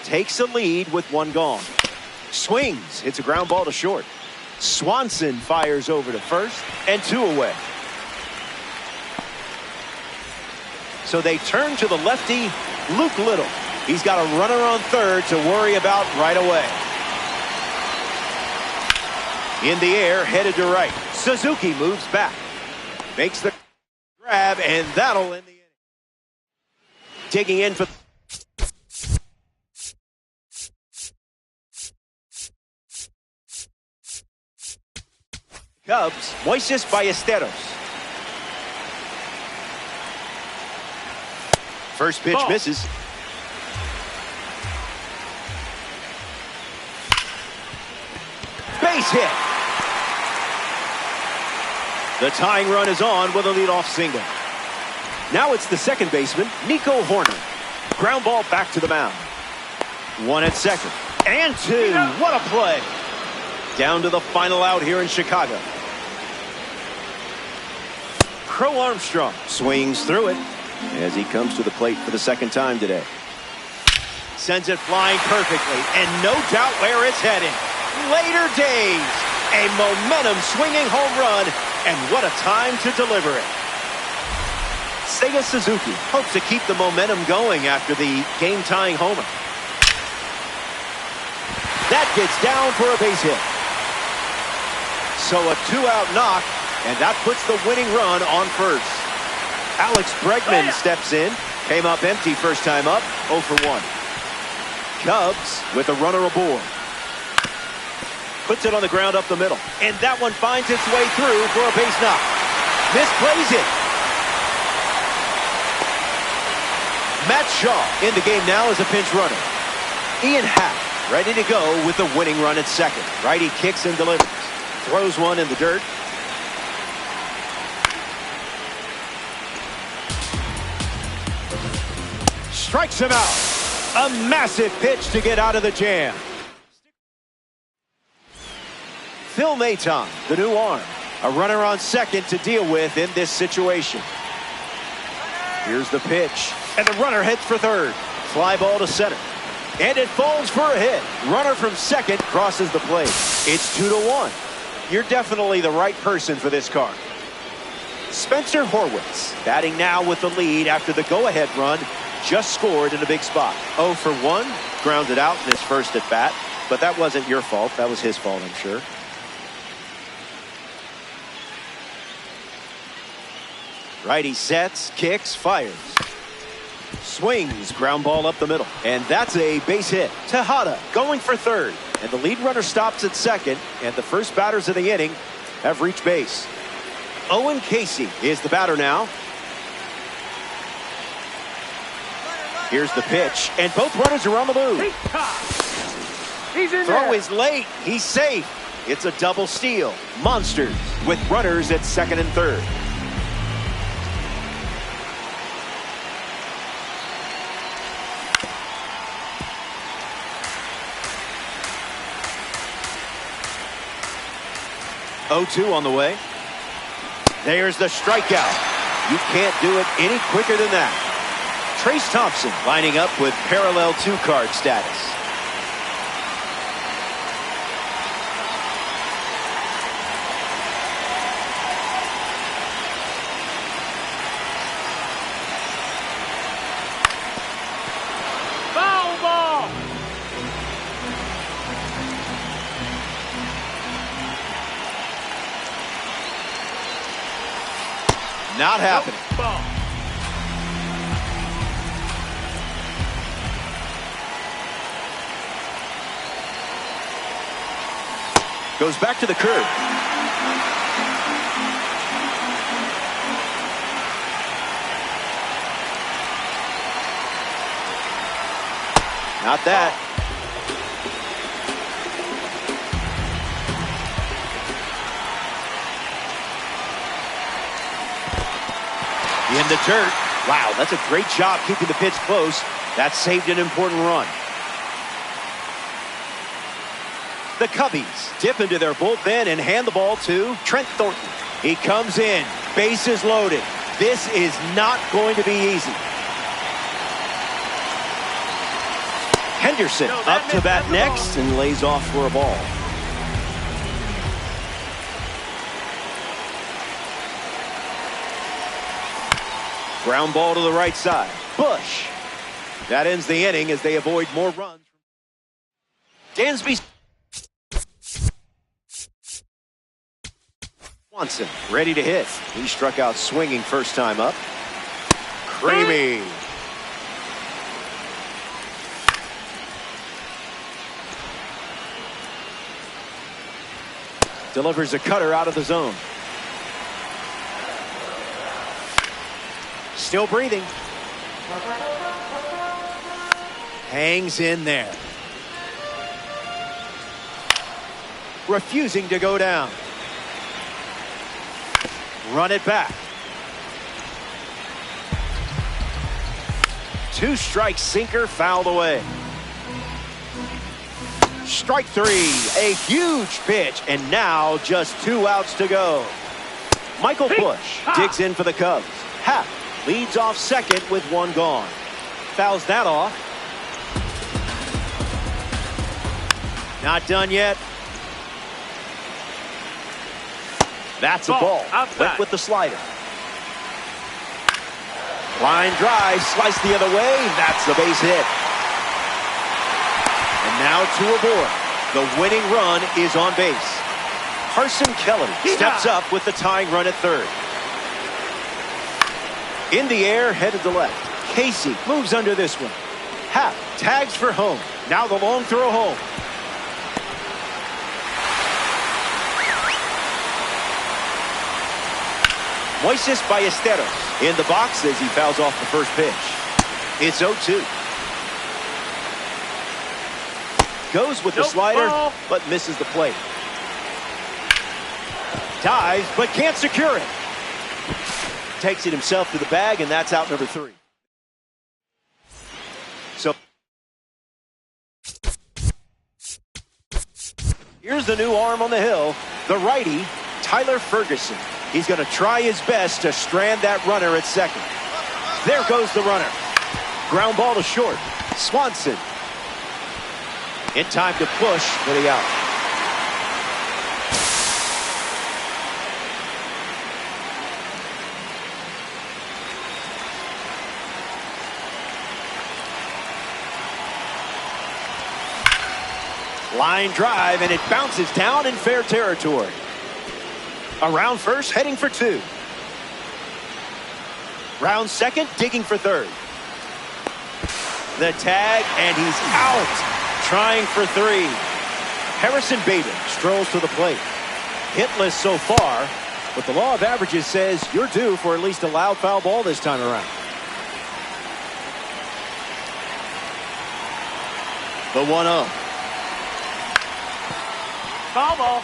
C: Takes a lead with one gone. Swings, hits a ground ball to short. Swanson fires over to first, and 2 away. So they turn to the lefty, Luke Little. He's got a runner on third to worry about right away. In the air, headed to right. Suzuki moves back. Makes the grab, and that'll end the inning. Digging in for Cubs, Moises Ballesteros. First pitch misses. Base hit. The tying run is on with a leadoff single. Now it's the second baseman, Nico Horner. Ground ball back to the mound. 1 at second. And 2. What a play. Down to the final out here in Chicago. Crow Armstrong swings through it as he comes to the plate for the second time today. Sends it flying perfectly, and no doubt where it's heading. Later days, a momentum swinging home run, and what a time to deliver it. Seiya Suzuki hopes to keep the momentum going after the game-tying homer. That gets down for a base hit. So a 2-out knock, and that puts the winning run on first. Alex Bregman steps in. Came up empty first time up, 0 for 1. Cubs with a runner aboard. Puts it on the ground up the middle. And that one finds its way through for a base knock. Misplays it. Matt Shaw in the game now as a pinch runner. Ian Happ ready to go with the winning run at second. Righty kicks and delivers. Throws one in the dirt. Strikes him out. A massive pitch to get out of the jam. Phil Maton, the new arm. A runner on second to deal with in this situation. Here's the pitch. And the runner heads for third. Fly ball to center. And it falls for a hit. Runner from second crosses the plate. It's 2-1. You're definitely the right person for this car. Spencer Horwitz batting now with the lead after the go-ahead run. Just scored in a big spot. 0 for 1. Grounded out in his first at bat. But that wasn't your fault. That was his fault, I'm sure. Righty sets, kicks, fires. Swings, ground ball up the middle. And that's a base hit. Tejada going for third. And the lead runner stops at second. And the first batters of the inning have reached base. Owen Casey is the batter now. Here's the pitch. And both runners are on the move.
B: He's in
C: Throw
B: there.
C: is late. He's safe. It's a double steal. Monsters with runners at second and third. 0-2 on the way. There's the strikeout. You can't do it any quicker than that. Trace Thompson lining up with parallel 2-card status.
B: Foul ball.
C: Not happening.
B: Ball.
C: Goes back to the curve. Not that. In the dirt. Wow, that's a great job keeping the pitch close. That saved an important run. The Cubbies dip into their bullpen and hand the ball to Trent Thornton. He comes in, bases loaded. This is not going to be easy. Henderson up to bat next and lays off for a ball. Ground ball to the right side. Bush. That ends the inning as they avoid more runs. Dansby. Swanson ready to hit. He struck out swinging first time up. Creamy. Delivers a cutter out of the zone. Still breathing. Hangs in there. Refusing to go down. Run it back. 2 strike sinker fouled away. Strike 3. A huge pitch, and now just 2 outs to go. Michael Bush digs in for the Cubs. Happ leads off second with 1 gone. Fouls that off. Not done yet. That's a ball. Went with the slider. Line drive, sliced the other way. That's the base hit. And now 2 aboard. The winning run is on base. Carson Kelly steps up with the tying run at third. In the air, headed to left. Casey moves under this one. Happ tags for home. Now the long throw home. Moises Ballesteros in the box as he fouls off the first pitch. It's 0-2. Goes with the slider, but misses the plate. Dives, but can't secure it. Takes it himself to the bag, and that's out number 3. So here's the new arm on the hill, the righty, Tyler Ferguson. He's going to try his best to strand that runner at second. There goes the runner. Ground ball to short. Swanson in time to push for the out. Line drive, and it bounces down in fair territory. Around first, heading for 2. Round second, digging for third. The tag, and he's out. Trying for 3. Harrison Bader strolls to the plate. Hitless so far, but the law of averages says you're due for at least a loud foul ball this time around. The 1-0.
B: Foul ball.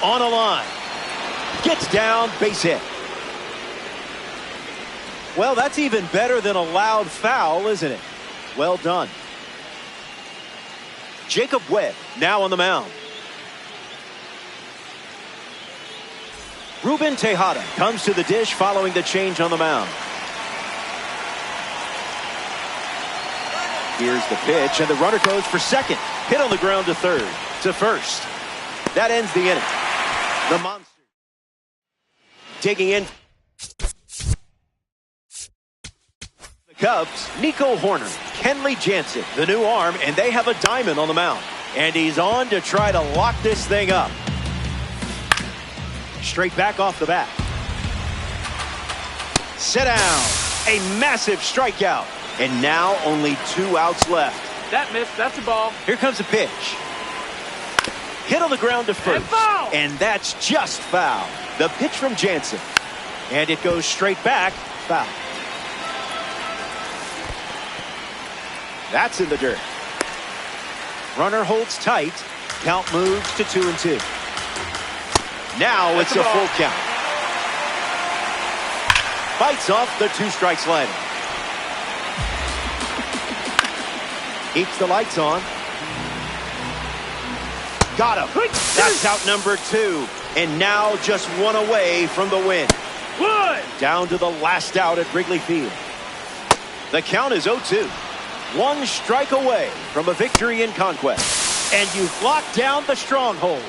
C: On a line. Gets down, base hit. Well, that's even better than a loud foul, isn't it? Well done. Jacob Webb now on the mound. Ruben Tejada comes to the dish following the change on the mound. Here's the pitch, and the runner goes for second. Hit on the ground to third. To first. That ends the inning. The monster digging in. The Cubs, Nico Horner, Kenley Jansen, the new arm, and they have a diamond on the mound. And he's on to try to lock this thing up. Straight back off the bat. Sit down. A massive strikeout. And now only 2 outs left.
B: That missed. That's a ball.
C: Here comes a pitch. Hit on the ground to first.
B: And foul.
C: And that's just foul. The pitch from Jansen. And it goes straight back. Foul. That's in the dirt. Runner holds tight. Count moves to 2-2. Now it's a full count. Bites off the 2-strike slider. Keeps the lights on. Got him. That's out number 2. And now just 1 away from the win.
B: Good.
C: Down to the last out at Wrigley Field. The count is 0-2. 1 strike away from a victory in conquest. And you've locked down the stronghold.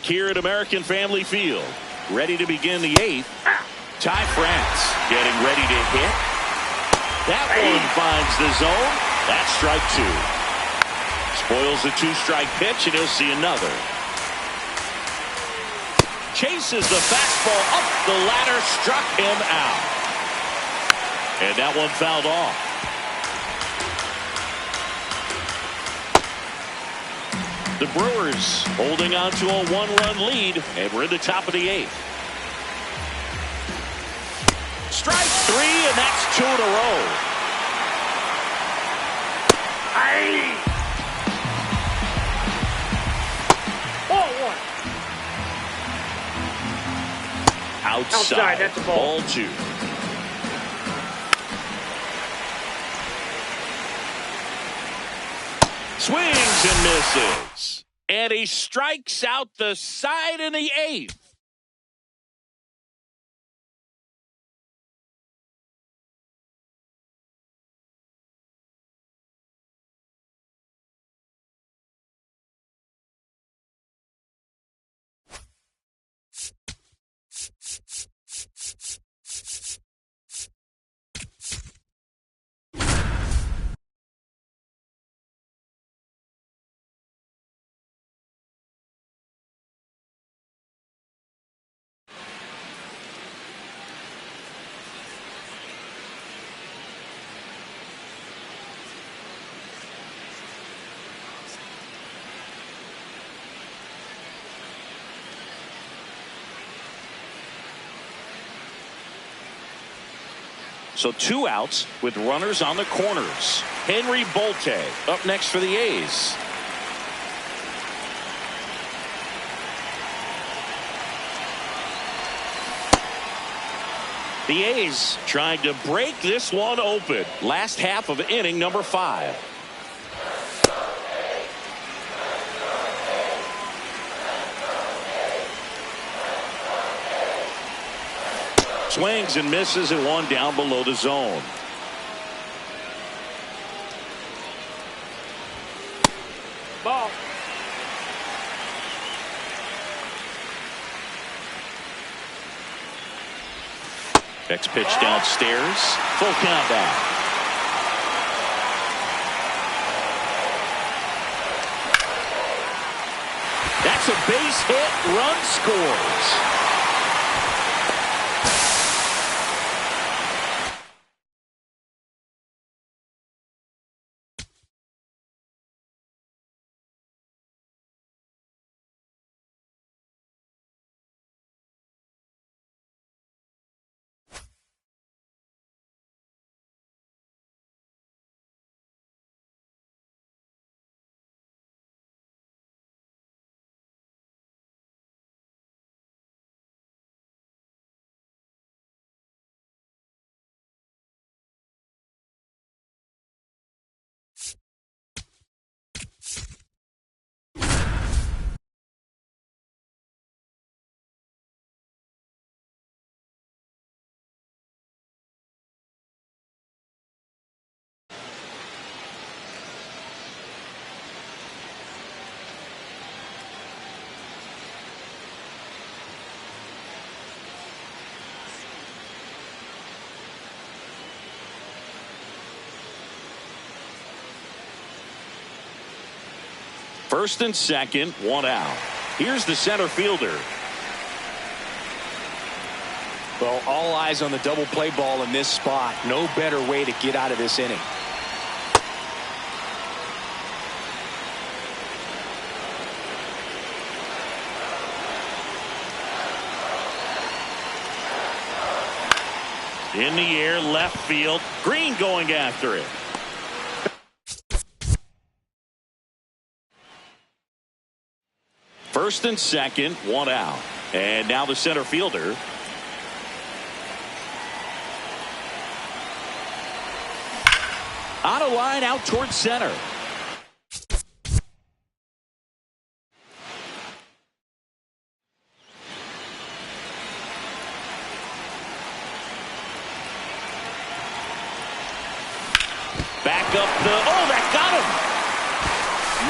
D: back here at American Family Field. Ready to begin the 8th. Ty France getting ready to hit. That one finds the zone. That's strike 2. Spoils the 2-strike pitch, and he'll see another. Chases the fastball up the ladder, struck him out. And that one fouled off. The Brewers holding on to a 1-run lead, and we're in the top of the 8th. Strike 3, and that's 2 in a row. Outside,
B: that's a ball.
D: Ball 2. Swings and misses. And he strikes out the side in the 8th. So 2 outs with runners on the corners. Henry Bolte up next for the A's. The A's trying to break this one open. Last half of inning number 5. Swings and misses, and one down below the zone.
B: Ball.
D: Next pitch downstairs. Full count now. That's a base hit. Run scores. First and second, 1 out. Here's the center fielder.
E: Well, all eyes on the double play ball in this spot. No better way to get out of this inning.
D: In the air, left field. Green going after it. First and second, 1 out. And now the center fielder. On a line out towards center. Back up the, oh, that got him.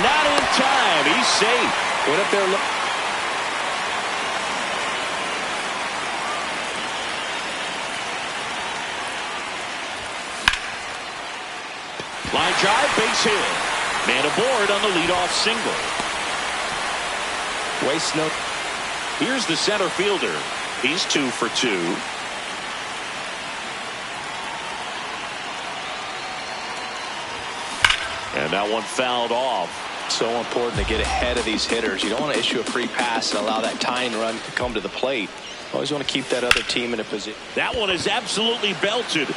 D: Not in time. He's safe.
E: What if they're
D: Line drive, base hit. Man aboard on the leadoff single.
E: Waste no.
D: Here's the center fielder. He's 2 for 2. And that one fouled off.
E: So important to get ahead of these hitters. You don't want to issue a free pass and allow that tying run to come to the plate. Always want to keep that other team in a position.
D: That one is absolutely belted.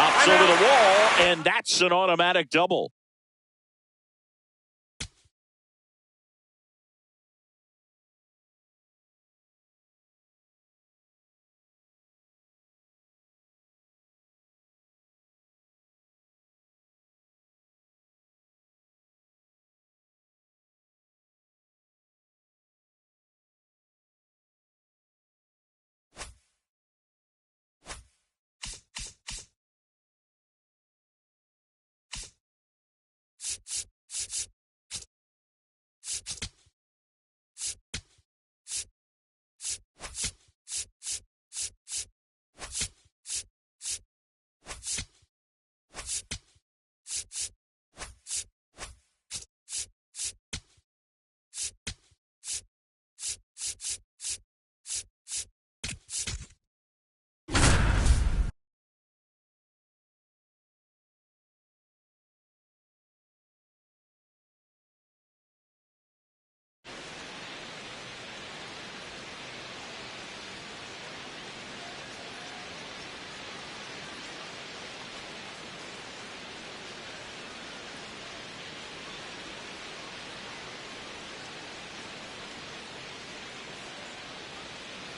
D: Hops over the wall, and that's an automatic double.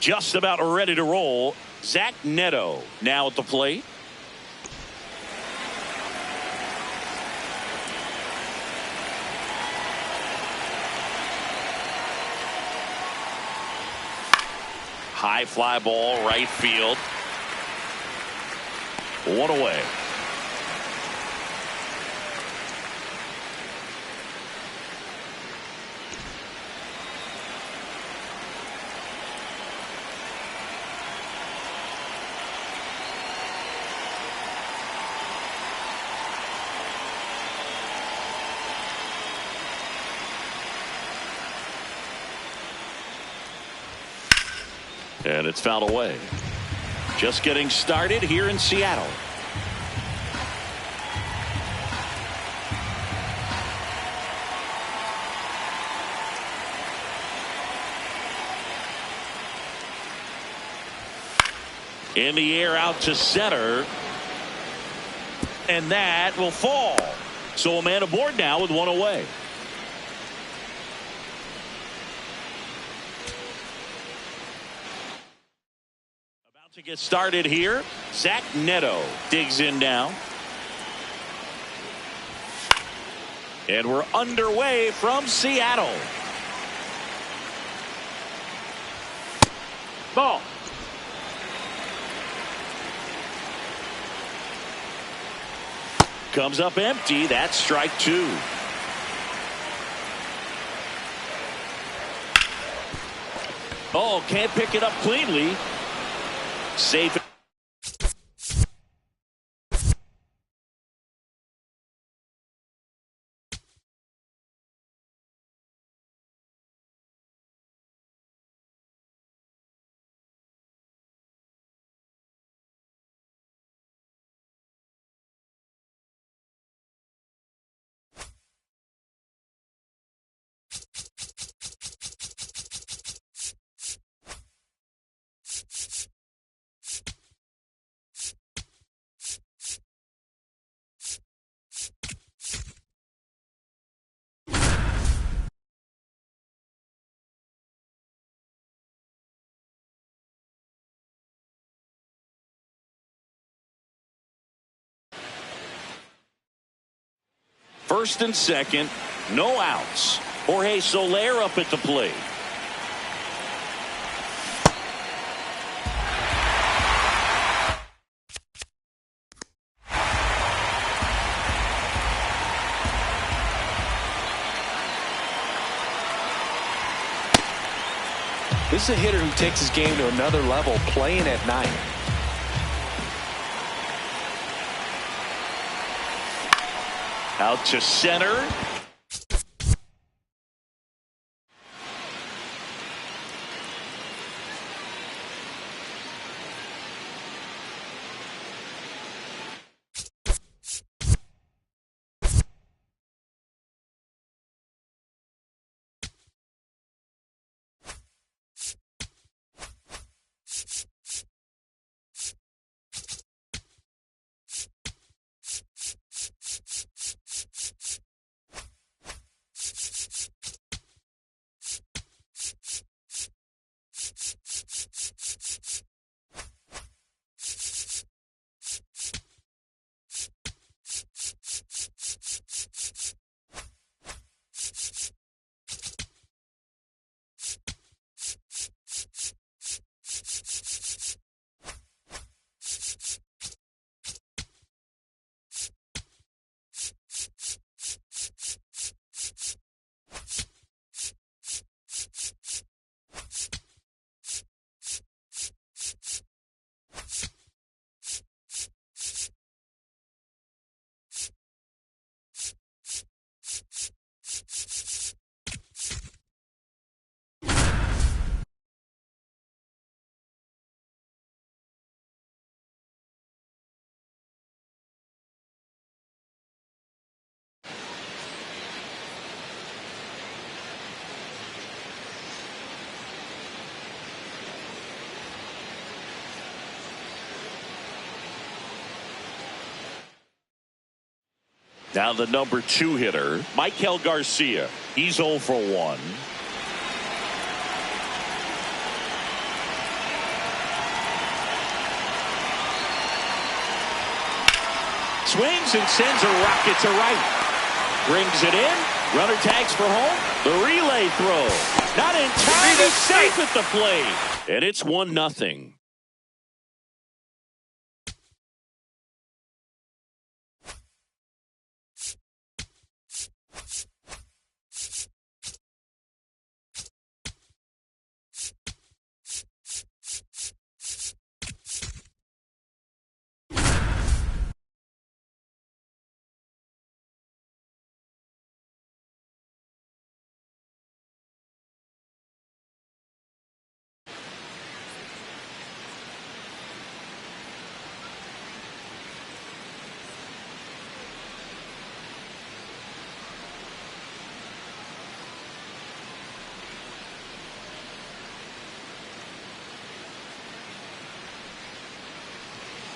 D: Just about ready to roll. Zach Neto now at the plate. High fly ball, right field. 1 away. And it's fouled away. Just getting started here in Seattle. In the air out to center. And that will fall. So a man aboard now with 1 away. To get started here, Zach Neto digs in now. And we're underway from Seattle.
B: Ball.
D: Comes up empty. That's strike 2. Oh, can't pick it up cleanly. Safe. First and second, no outs. Jorge Soler up at the plate.
E: This is a hitter who takes his game to another level, playing at night.
D: Out to center. Now the number 2 hitter, Michael Garcia. He's 0 for 1. Swings and sends a rocket to right. Brings it in. Runner tags for home. The relay throw. Not entirely safe at the plate. And it's 1-0.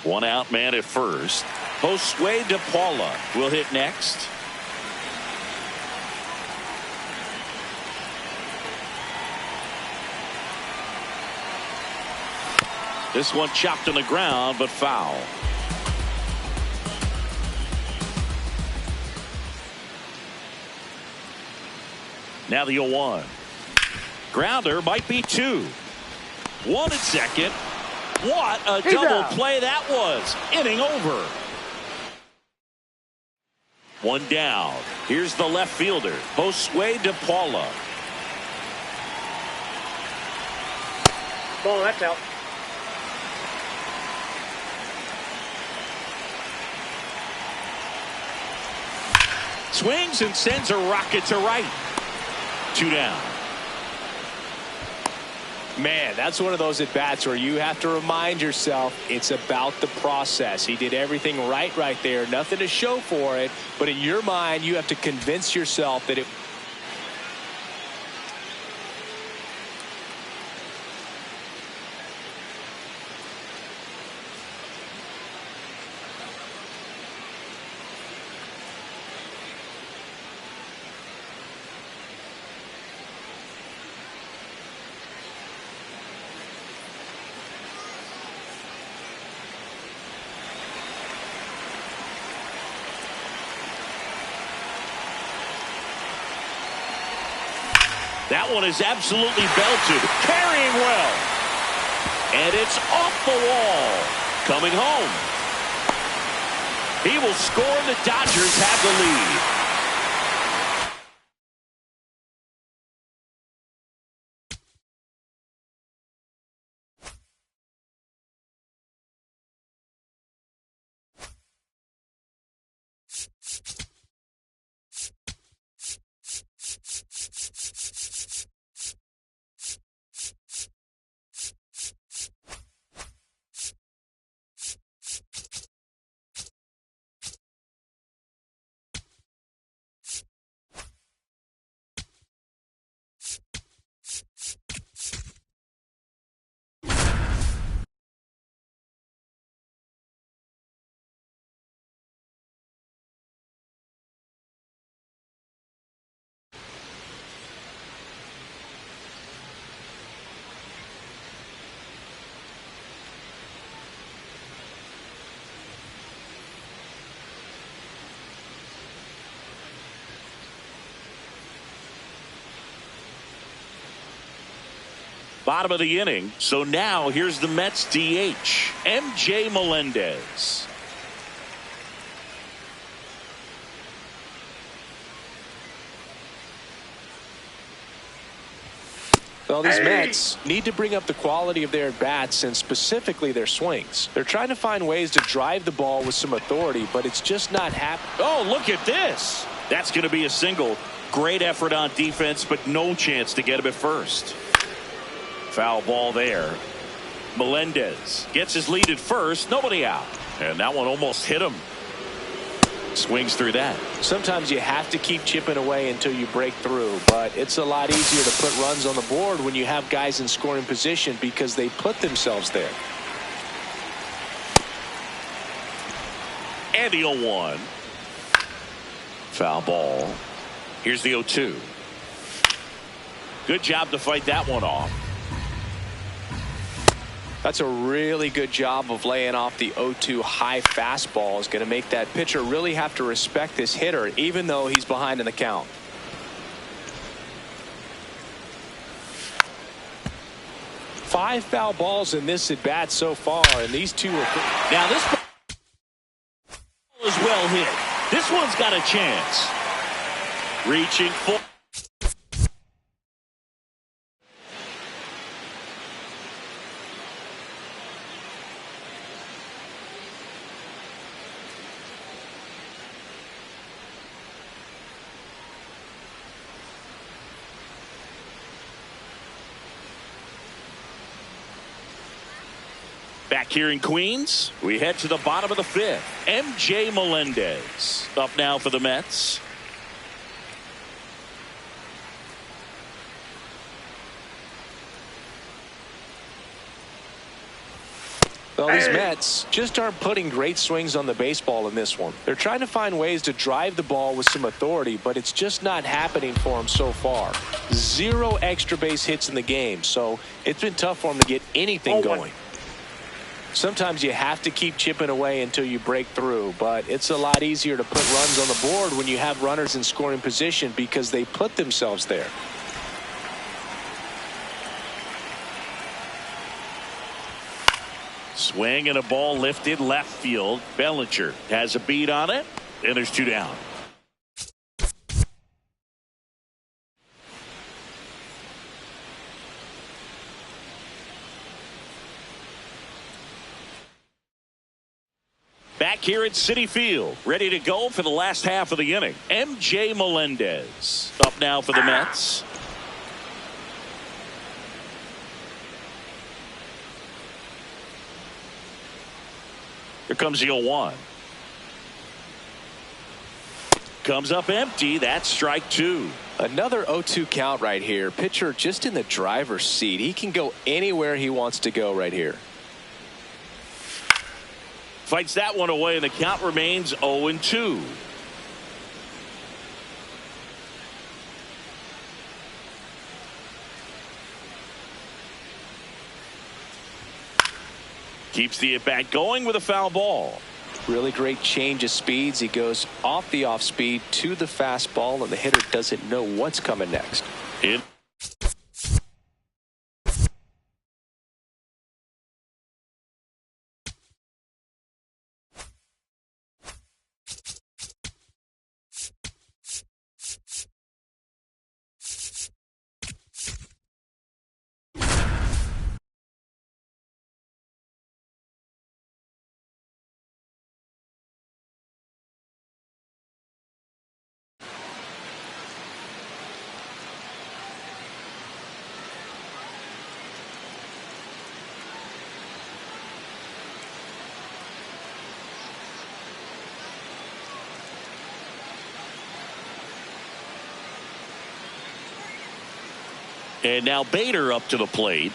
D: One out man at first. Josue DePaula will hit next. This one chopped on the ground, but foul. Now the 0-1. Grounder might be 2. 1 at second. What a double play that was. Inning over. 1 down. Here's the left fielder, Josue DePaula.
B: Ball, that's out.
D: Swings and sends a rocket to right. 2 down.
E: Man, that's one of those at-bats where you have to remind yourself it's about the process. He did everything right there. Nothing to show for it. But in your mind, you have to convince yourself that it...
D: That one is absolutely belted. Carrying well. And it's off the wall. Coming home. He will score. The Dodgers have the lead. Bottom of the inning. So now here's the Mets DH, MJ Melendez.
E: Well, these Mets need to bring up the quality of their at-bats and specifically their swings. They're trying to find ways to drive the ball with some authority, but it's just not happening.
D: Oh, look at this. That's going to be a single. Great effort on defense, but no chance to get him at first. Foul ball there. Melendez gets his lead at first. Nobody out. And that one almost hit him. Swings through that.
E: Sometimes you have to keep chipping away until you break through, but it's a lot easier to put runs on the board when you have guys in scoring position because they put themselves there.
D: And the 0-1. Foul ball. Here's the 0-2. Good job to fight that one off.
E: That's a really good job of laying off the 0-2 high fastball. Is going to make that pitcher really have to respect this hitter, even though he's behind in the count. Five foul balls in this at bat so far, and these two are.
D: Now this ball is well hit. This one's got a chance. Reaching for. Back here in Queens, we head to the bottom of the fifth. MJ Melendez up now for the Mets.
E: Well, these Mets just aren't putting great swings on the baseball in this one. They're trying to find ways to drive the ball with some authority, but it's just not happening for them so far. 0 extra base hits in the game, so it's been tough for them to get anything going. Sometimes you have to keep chipping away until you break through, but it's a lot easier to put runs on the board when you have runners in scoring position because they put themselves there.
D: Swing and a ball lifted left field. Bellinger has a beat on it, and there's 2 down. Back here at Citi Field, ready to go for the last half of the inning. MJ Melendez up now for the Mets. Here comes the 0-1. Comes up empty. That's strike 2.
E: Another 0-2 count right here. Pitcher just in the driver's seat. He can go anywhere he wants to go right here.
D: Fights that one away, and the count remains 0-2. Keeps the at-bat going with a foul ball.
E: Really great change of speeds. He goes off the off speed to the fastball, and the hitter doesn't know what's coming next.
D: And now Bader up to the plate.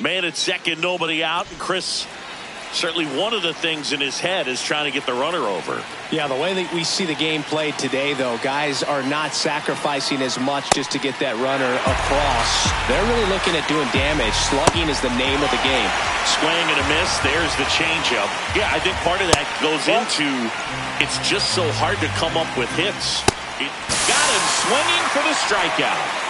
D: Man at second, nobody out. And Chris, certainly one of the things in his head is trying to get the runner over.
E: Yeah, the way that we see the game played today, though, guys are not sacrificing as much just to get that runner across. They're really looking at doing damage. Slugging is the name of the game.
D: Swing and a miss. There's the changeup. Yeah, I think part of that goes into it's just so hard to come up with hits. It got him swinging for the strikeout.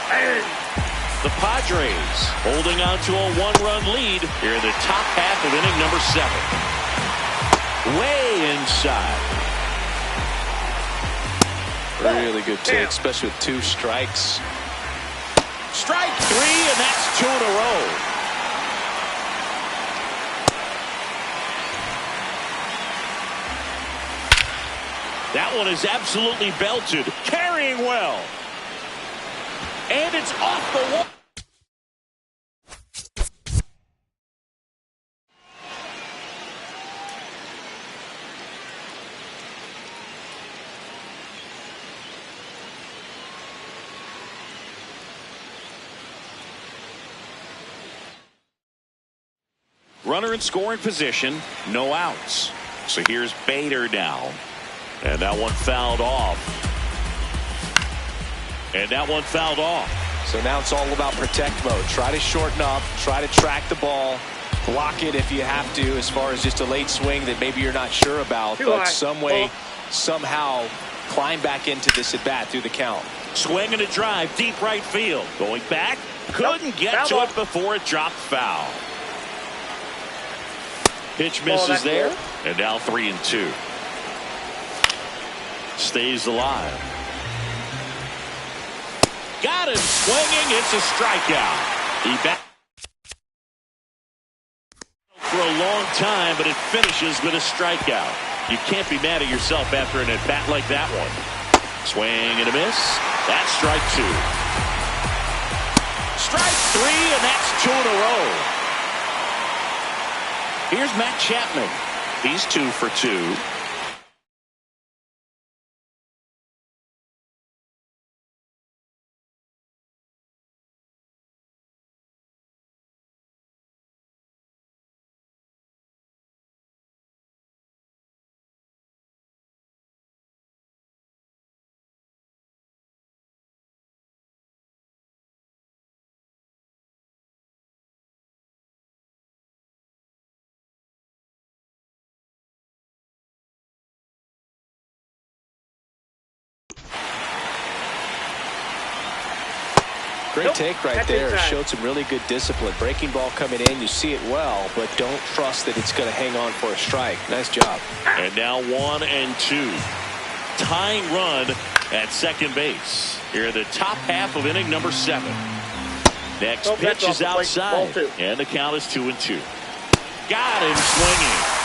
D: The Padres holding on to a one-run lead here in the top half of inning number 7. Way inside.
E: Really good take, especially with 2 strikes.
D: Strike 3, and that's 2 in a row. That one is absolutely belted. Carrying well. And it's off the wall. Runner in scoring position, no outs. So here's Bader now. And that one fouled off. And that one fouled off.
E: So now it's all about protect mode. Try to shorten up, try to track the ball, block it if you have to, as far as just a late swing that maybe you're not sure about, but some way, somehow climb back into this at bat through the count.
D: Swing and a drive, deep right field. Going back, couldn't get to it before it dropped foul. Pitch misses there, and now 3-2. Stays alive. Got him swinging. It's a strikeout. He back for a long time, but it finishes with a strikeout. You can't be mad at yourself after an at-bat like that one. Swing and a miss. That's strike 2. Strike 3, and that's 2 in a row. Here's Matt Chapman. He's 2 for 2.
E: Great take right there. Showed some really good discipline. Breaking ball coming in, you see it well, but don't trust that it's going to hang on for a strike. Nice job.
D: And now 1 and 2. Tying run at second base. Here in the top half of inning number 7. Next pitch is outside, and the count is 2-2. Got him swinging.